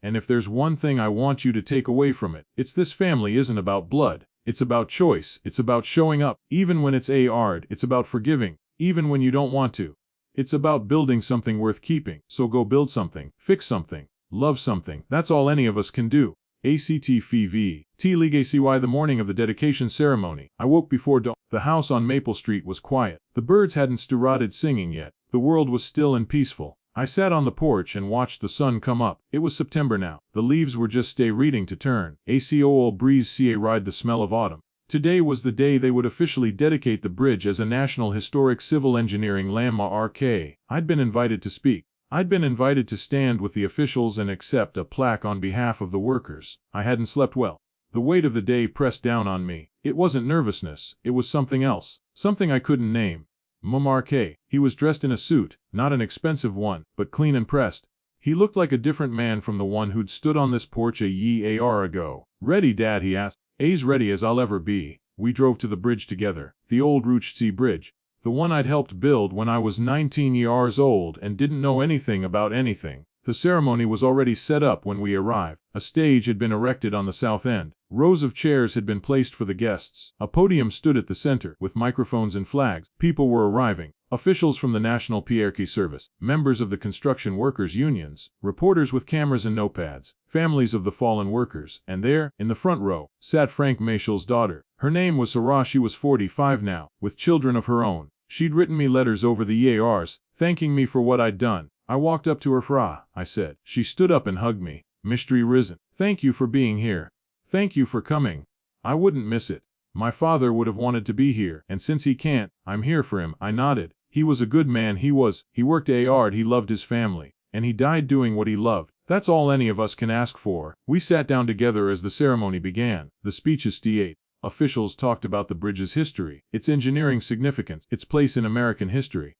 And if there's one thing I want you to take away from it, it's this family isn't about blood. It's about choice. It's about showing up, even when it's hard. It's about forgiving, even when you don't want to. It's about building something worth keeping. So go build something, fix something, love something. That's all any of us can do. ACTFV. T-League-ACY. The morning of the dedication ceremony, I woke before dawn. The house on Maple Street was quiet. The birds hadn't started singing yet. The world was still and peaceful. I sat on the porch and watched the sun come up. It was September now. The leaves were just reading to turn. ACOL breeze ca ride the smell of autumn. Today was the day they would officially dedicate the bridge as a National Historic Civil Engineering Landmark. I'd been invited to speak. I'd been invited to stand with the officials and accept a plaque on behalf of the workers. I hadn't slept well. The weight of the day pressed down on me. It wasn't nervousness, it was something else, something I couldn't name. Mark. He was dressed in a suit, not an expensive one, but clean and pressed. He looked like a different man from the one who'd stood on this porch a year ago. Ready, Dad? He asked. As ready as I'll ever be. We drove to the bridge together, the old Route C bridge. The one I'd helped build when I was 19 years old and didn't know anything about anything. The ceremony was already set up when we arrived. A stage had been erected on the south end. Rows of chairs had been placed for the guests. A podium stood at the center, with microphones and flags. People were arriving. Officials from the National PRK Service, members of the construction workers' unions, reporters with cameras and notepads, families of the fallen workers. And there, in the front row, sat Frank Mayshall's daughter. Her name was Sarah. She was 45 now, with children of her own. She'd written me letters over the years, thanking me for what I'd done. I walked up to her. Fra, I said. She stood up and hugged me. Mystery Risen. Thank you for being here. Thank you for coming. I wouldn't miss it. My father would have wanted to be here, and since he can't, I'm here for him. I nodded. He was a good man. He worked hard. He loved his family, and he died doing what he loved. That's all any of us can ask for. We sat down together as the ceremony began. The speeches st. Officials talked about the bridge's history, its engineering significance, its place in American history.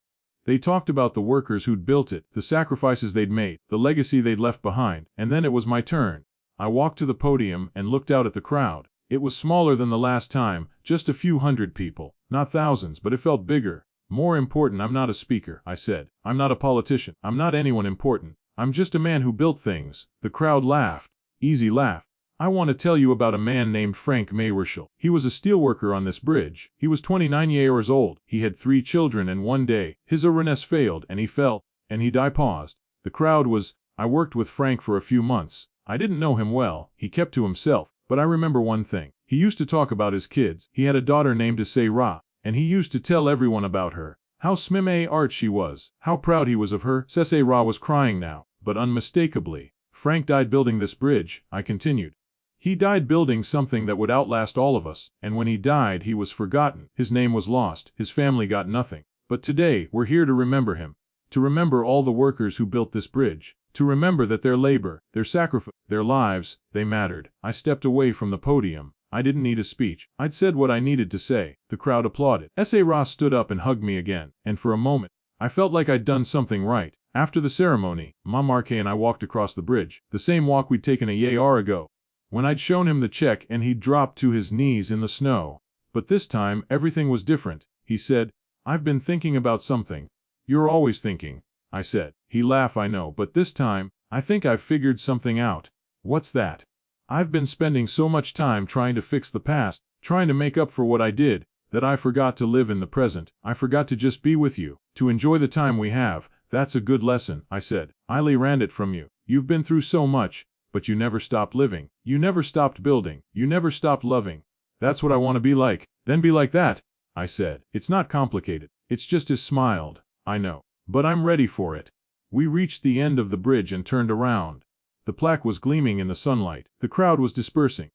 They talked about the workers who'd built it, the sacrifices they'd made, the legacy they'd left behind. And then it was my turn. I walked to the podium and looked out at the crowd. It was smaller than the last time, just a few hundred people, not thousands, but it felt bigger. More important, I'm not a speaker, I said. I'm not a politician. I'm not anyone important. I'm just a man who built things. The crowd laughed. Easy laugh. I want to tell you about a man named Frank Mayshall. He was a steelworker on this bridge. He was 29 years old. He had 3 children, and one day, his harness failed, and he fell, and he died. Paused. The crowd was, I worked with Frank for a few months. I didn't know him well, he kept to himself, but I remember one thing. He used to talk about his kids. He had a daughter named Sarah, and he used to tell everyone about her. How smart she was. How proud he was of her. Sarah was crying now, but unmistakably. Frank died building this bridge, I continued. He died building something that would outlast all of us, and when he died he was forgotten. His name was lost. His family got nothing. But today, we're here to remember him. To remember all the workers who built this bridge. To remember that their labor, their sacrifice, their lives, they mattered. I stepped away from the podium. I didn't need a speech. I'd said what I needed to say. The crowd applauded. Sarah stood up and hugged me again, and for a moment, I felt like I'd done something right. After the ceremony, Mark and I walked across the bridge, the same walk we'd taken a year ago, when I'd shown him the check and he'd dropped to his knees in the snow. But this time, everything was different. He said, "I've been thinking about something." "You're always thinking," I said. He laughed. "I know, but this time, I think I've figured something out." "What's that?" "I've been spending so much time trying to fix the past, trying to make up for what I did, that I forgot to live in the present. I forgot to just be with you, to enjoy the time we have." "That's a good lesson," I said. "I learned it from you. You've been through so much, but you never stopped living. You never stopped building. You never stopped loving." "That's what I want to be like." "Then be like that," I said. "It's not complicated. It's just." He smiled. "I know. But I'm ready for it." We reached the end of the bridge and turned around. The plaque was gleaming in the sunlight. The crowd was dispersing.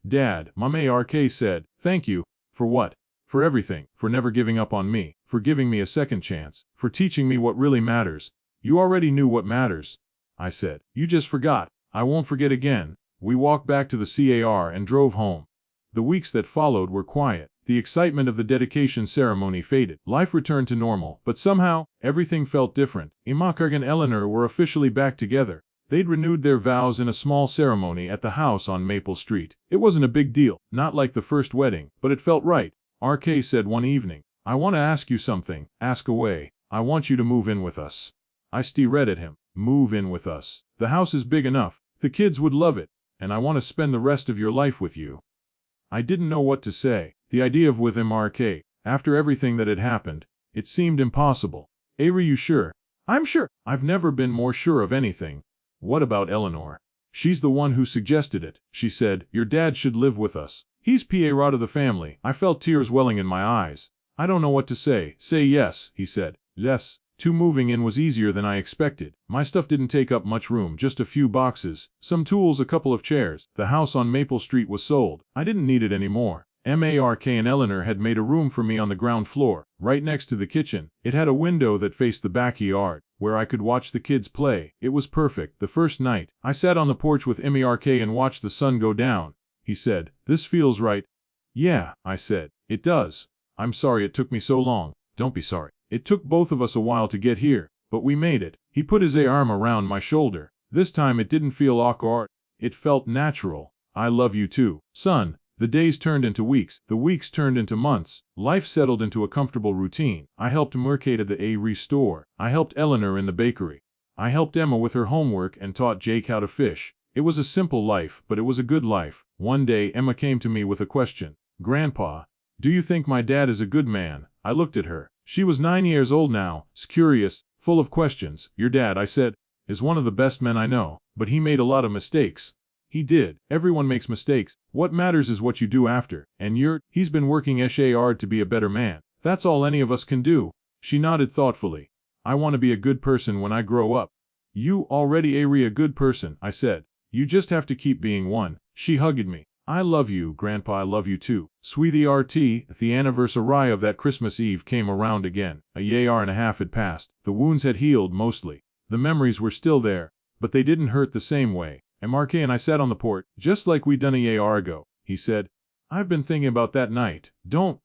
"Dad," Mark said, "thank you." "For what?" "For everything. For never giving up on me. For giving me a second chance. For teaching me what really matters." "You already knew what matters," I said. "You just forgot." "I won't forget again." We walked back to the car and drove home. The weeks that followed were quiet. The excitement of the dedication ceremony faded. Life returned to normal, but somehow, everything felt different. Mark and Eleanor were officially back together. They'd renewed their vows in a small ceremony at the house on Maple Street. It wasn't a big deal, not like the first wedding, but it felt right. RK said one evening, "I want to ask you something." "Ask away." "I want you to move in with us." I stared at him. "Move in with us? The house is big enough. The kids would love it, and I want to spend the rest of your life with you." I didn't know what to say. The idea of with Mark, after everything that had happened, it seemed impossible. "Are you sure?" "I'm sure. I've never been more sure of anything." "What about Eleanor?" "She's the one who suggested it. She said, your dad should live with us. He's pa of the family." I felt tears welling in my eyes. "I don't know what to say." "Say yes," he said. "Yes." Moving in was easier than I expected. My stuff didn't take up much room, just a few boxes, some tools, a couple of chairs. The house on Maple Street was sold. I didn't need it anymore. Mark and Eleanor had made a room for me on the ground floor, right next to the kitchen. It had a window that faced the backyard, where I could watch the kids play. It was perfect. The first night, I sat on the porch with Mark and watched the sun go down. He said, "This feels right." "Yeah," I said, "it does. I'm sorry it took me so long." "Don't be sorry. It took both of us a while to get here, but we made it." He put his arm around my shoulder. This time it didn't feel awkward. It felt natural. "I love you too, son." The days turned into weeks. The weeks turned into months. Life settled into a comfortable routine. I helped Mark at the store. I helped Eleanor in the bakery. I helped Emma with her homework and taught Jake how to fish. It was a simple life, but it was a good life. One day Emma came to me with a question. "Grandpa, do you think my dad is a good man?" I looked at her. She was 9 years old now, curious, full of questions. "Your dad," I said, "is one of the best men I know, but he made a lot of mistakes." "He did. Everyone makes mistakes. What matters is what you do after. And he's been working hard to be a better man. That's all any of us can do." She nodded thoughtfully. "I want to be a good person when I grow up." "You already are a good person," I said. "You just have to keep being one." She hugged me. "I love you, Grandpa. I love you too, sweetie RT." The anniversary of that Christmas Eve came around again. A year and a half had passed. The wounds had healed mostly. The memories were still there, but they didn't hurt the same way. Mark and I sat on the porch, just like we'd done a year ago. He said, "I've been thinking about that night."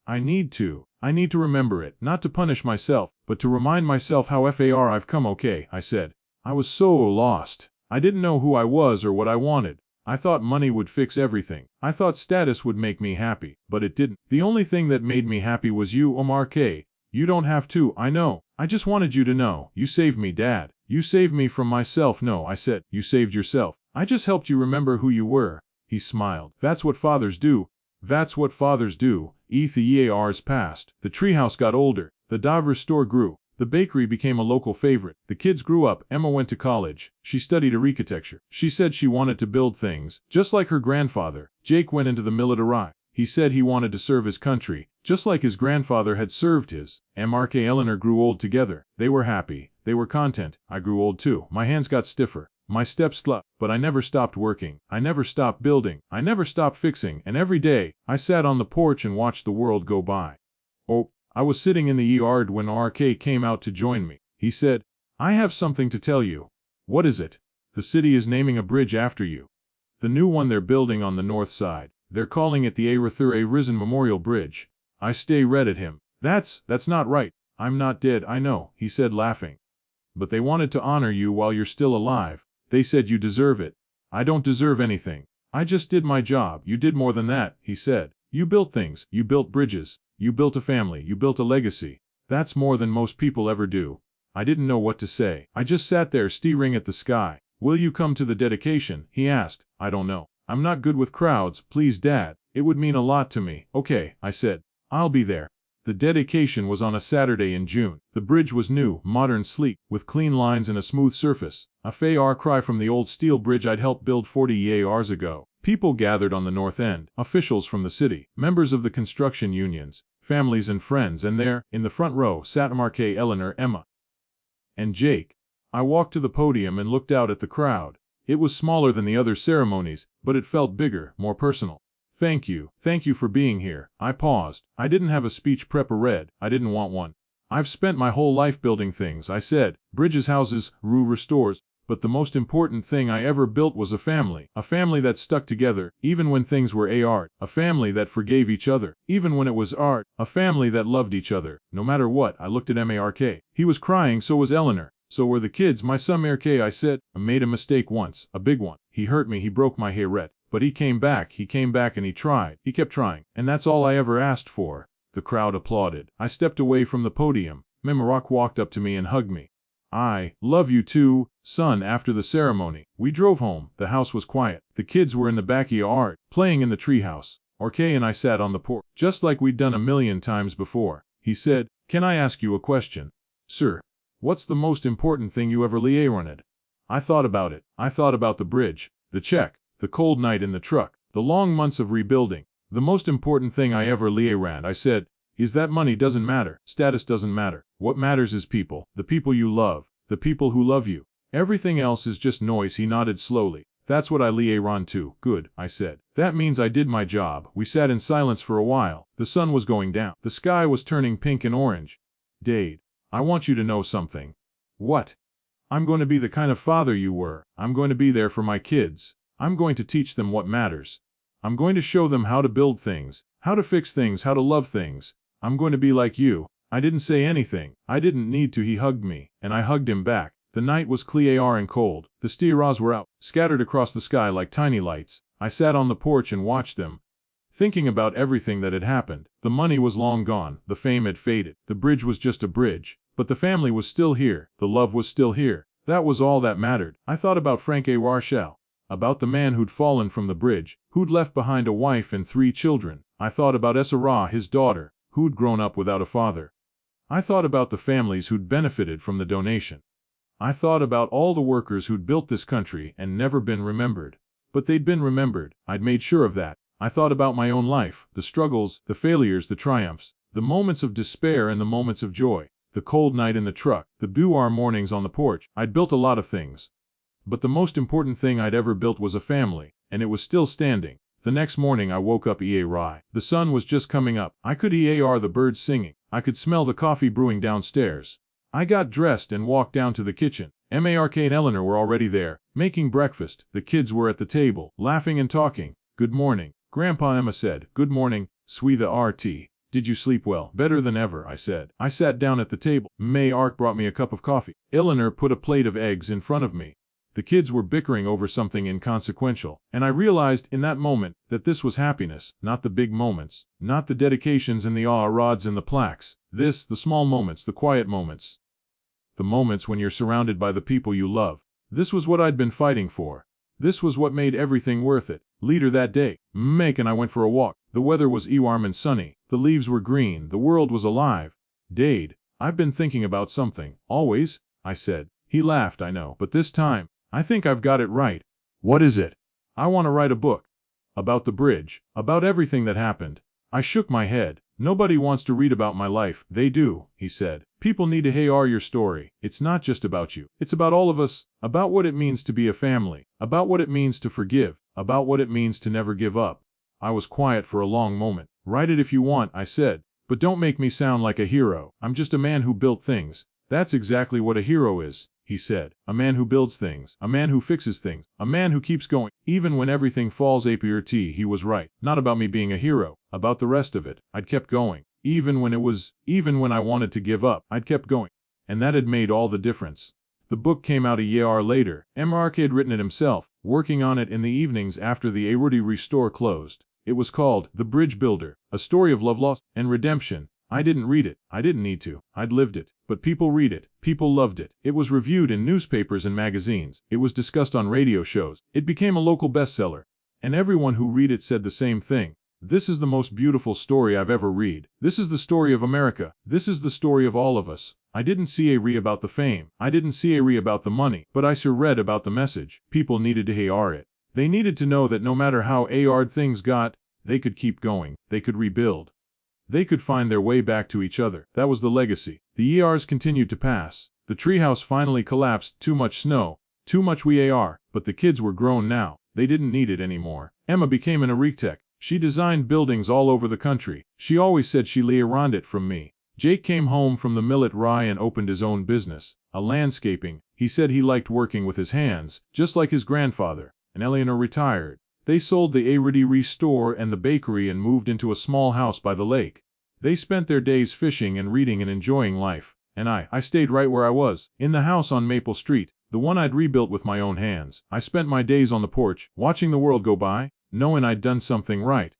I need to. I need to remember it, not to punish myself, but to remind myself how far I've come. "Okay," I said. "I was so lost. I didn't know who I was or what I wanted. I thought money would fix everything. I thought status would make me happy, but it didn't. The only thing that made me happy was you, Mark. You don't have to, I know. I just wanted you to know. You saved me, Dad. You saved me from myself." "No," I said. "You saved yourself. I just helped you remember who you were." He smiled. "That's what fathers do. That's what fathers do." The years passed. The treehouse got older. The Dover store grew. The bakery became a local favorite. The kids grew up. Emma went to college. She studied architecture. She said she wanted to build things, just like her grandfather. Jake went into the military. He said he wanted to serve his country, just like his grandfather had served his. Mark and Eleanor grew old together. They were happy. They were content. I grew old too. My hands got stiffer. My steps slow, but I never stopped working. I never stopped building. I never stopped fixing. And every day, I sat on the porch and watched the world go by. Oh, I was sitting in the yard when RK came out to join me. He said, "I have something to tell you." "What is it?" "The city is naming a bridge after you. The new one they're building on the north side. They're calling it the Arthur A. Risen Memorial Bridge." I stared at him. That's not right. "I'm not dead, I know," he said, laughing. "But they wanted to honor you while you're still alive. They said you deserve it." "I don't deserve anything. I just did my job." "You did more than that," he said. "You built things. You built bridges. You built a family. You built a legacy. That's more than most people ever do." I didn't know what to say. I just sat there staring at the sky. "Will you come to the dedication?" he asked. "I don't know. I'm not good with crowds. Please, Dad. It would mean a lot to me." "Okay," I said. "I'll be there." The dedication was on a Saturday in June. The bridge was new, modern, sleek, with clean lines and a smooth surface. A far cry from the old steel bridge I'd helped build 40 years ago. People gathered on the north end, officials from the city, members of the construction unions, families and friends, and there, in the front row, sat Mark, Eleanor, Emma, and Jake. I walked to the podium and looked out at the crowd. It was smaller than the other ceremonies, but it felt bigger, more personal. Thank you for being here." I paused. I didn't have a speech prep or read. I didn't want one. "I've spent my whole life building things," I said. "Bridges, houses, restores. But the most important thing I ever built was a family that stuck together, even when things were art, a family that forgave each other, even when it was art, a family that loved each other, no matter what." I looked at Mark. He was crying, so was Eleanor. So were the kids. "My son Mark," I said. "I made a mistake once, a big one. He hurt me, he broke my hairette. But he came back and he kept trying, and that's all I ever asked for." The crowd applauded. I stepped away from the podium. Mark walked up to me and hugged me. "I love you too, son." After the ceremony, we drove home. The house was quiet. The kids were in the backyard, playing in the treehouse. RK and I sat on the porch, just like we'd done a million times before. He said, "Can I ask you a question?" "Sir." "What's the most important thing you ever wanted?" I thought about it. I thought about the bridge, the check, the cold night in the truck, the long months of rebuilding. "The most important thing I ever ran," I said, "is that money doesn't matter, status doesn't matter. What matters is people, the people you love, the people who love you. Everything else is just noise." He nodded slowly. "That's what I ran too." "Good," I said. "That means I did my job." We sat in silence for a while. The sun was going down. The sky was turning pink and orange. "Dade, I want you to know something." "What?" "I'm going to be the kind of father you were. I'm going to be there for my kids. I'm going to teach them what matters. I'm going to show them how to build things, how to fix things, how to love things. I'm going to be like you." I didn't say anything. I didn't need to. He hugged me, and I hugged him back. The night was clear and cold. The stars were out, scattered across the sky like tiny lights. I sat on the porch and watched them, thinking about everything that had happened. The money was long gone. The fame had faded. The bridge was just a bridge. But the family was still here. The love was still here. That was all that mattered. I thought about Frank A. Warshall, about the man who'd fallen from the bridge, who'd left behind a wife and 3 children. I thought about Esra, his daughter, who'd grown up without a father. I thought about the families who'd benefited from the donation. I thought about all the workers who'd built this country and never been remembered. But they'd been remembered. I'd made sure of that. I thought about my own life, the struggles, the failures, the triumphs, the moments of despair and the moments of joy, the cold night in the truck, the boudoir mornings on the porch. I'd built a lot of things. But the most important thing I'd ever built was a family, and it was still standing. The next morning I woke up The sun was just coming up. I could hear the birds singing. I could smell the coffee brewing downstairs. I got dressed and walked down to the kitchen. Mark and Eleanor were already there, making breakfast. The kids were at the table, laughing and talking. "Good morning, Grandpa," Emma said. "Good morning, Sweetha RT. Did you sleep well?" "Better than ever," I said. I sat down at the table. Mark brought me a cup of coffee. Eleanor put a plate of eggs in front of me. The kids were bickering over something inconsequential, and I realized in that moment that this was happiness, not the big moments, not the dedications and the rods and the plaques. The small moments, the quiet moments. The moments when you're surrounded by the people you love. This was what I'd been fighting for. This was what made everything worth it. Later that day, Meg and I went for a walk. The weather was warm and sunny. The leaves were green. The world was alive. "Dade, I've been thinking about something. Always, I said. He laughed, I know, but this time, I think I've got it right. What is it? I want to write a book. About the bridge. About everything that happened. I shook my head. Nobody wants to read about my life. They do, he said. People need to hear your story. It's not just about you. It's about all of us. About what it means to be a family. About what it means to forgive. About what it means to never give up. I was quiet for a long moment. Write it if you want, I said. But don't make me sound like a hero. I'm just a man who built things. That's exactly what a hero is, he said. A man who builds things. A man who fixes things. A man who keeps going. Even when everything falls apart, he was right. Not about me being a hero. About the rest of it. I'd kept going. Even when I wanted to give up, I'd kept going. And that had made all the difference. The book came out a year later. Mark had written it himself, working on it in the evenings after the Arudi store closed. It was called The Bridge Builder, a story of love, loss, and redemption. I didn't read it. I didn't need to. I'd lived it. But people read it. People loved it. It was reviewed in newspapers and magazines. It was discussed on radio shows. It became a local bestseller. And everyone who read it said the same thing. This is the most beautiful story I've ever read. This is the story of America. This is the story of all of us. I didn't see a re about the fame. I didn't see a re about the money. But I sure read about the message. People needed to hear it. They needed to know that no matter how hard things got, they could keep going. They could rebuild. They could find their way back to each other. That was the legacy. The years continued to pass. The treehouse finally collapsed. Too much snow. Too much but the kids were grown now. They didn't need it anymore. Emma became an architect. She designed buildings all over the country. She always said she lay around it from me. Jake came home from the mill at Rye and opened his own business, a landscaping. He said he liked working with his hands, just like his grandfather. And Eleanor retired. They sold the Arudi store and the bakery and moved into a small house by the lake. They spent their days fishing and reading and enjoying life. And I stayed right where I was, in the house on Maple Street, the one I'd rebuilt with my own hands. I spent my days on the porch, watching the world go by, knowing I'd done something right.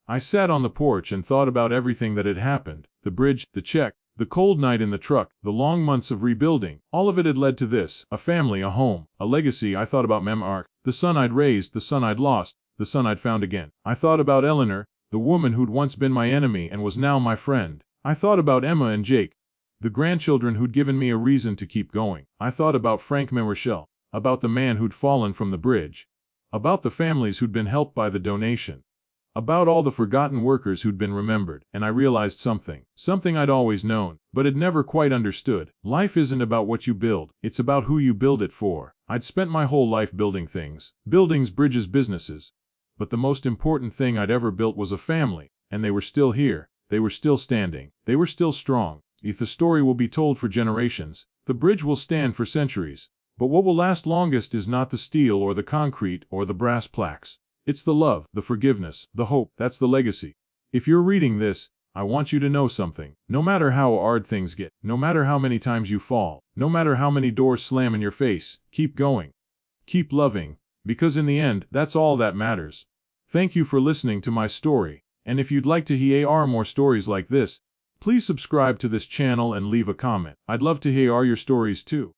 I sat on the porch and thought about everything that had happened. The bridge, the check, the cold night in the truck, the long months of rebuilding. All of it had led to this, a family, a home, a legacy. I thought about Mark, the son I'd raised, the son I'd lost, the son I'd found again. I thought about Eleanor, the woman who'd once been my enemy and was now my friend. I thought about Emma and Jake, the grandchildren who'd given me a reason to keep going. I thought about Frank Rochelle, about the man who'd fallen from the bridge, about the families who'd been helped by the donation, about all the forgotten workers who'd been remembered. And I realized something I'd always known, but had never quite understood. Life isn't about what you build, it's about who you build it for. I'd spent my whole life building things, buildings, bridges, businesses. But the most important thing I'd ever built was a family, and they were still here. They were still standing. They were still strong. If the story will be told for generations, the bridge will stand for centuries. But what will last longest is not the steel or the concrete or the brass plaques. It's the love, the forgiveness, the hope. That's the legacy. If you're reading this, I want you to know something. No matter how hard things get, no matter how many times you fall, no matter how many doors slam in your face, keep going. Keep loving, because in the end, that's all that matters. Thank you for listening to my story, and if you'd like to hear more stories like this, please subscribe to this channel and leave a comment. I'd love to hear your stories too.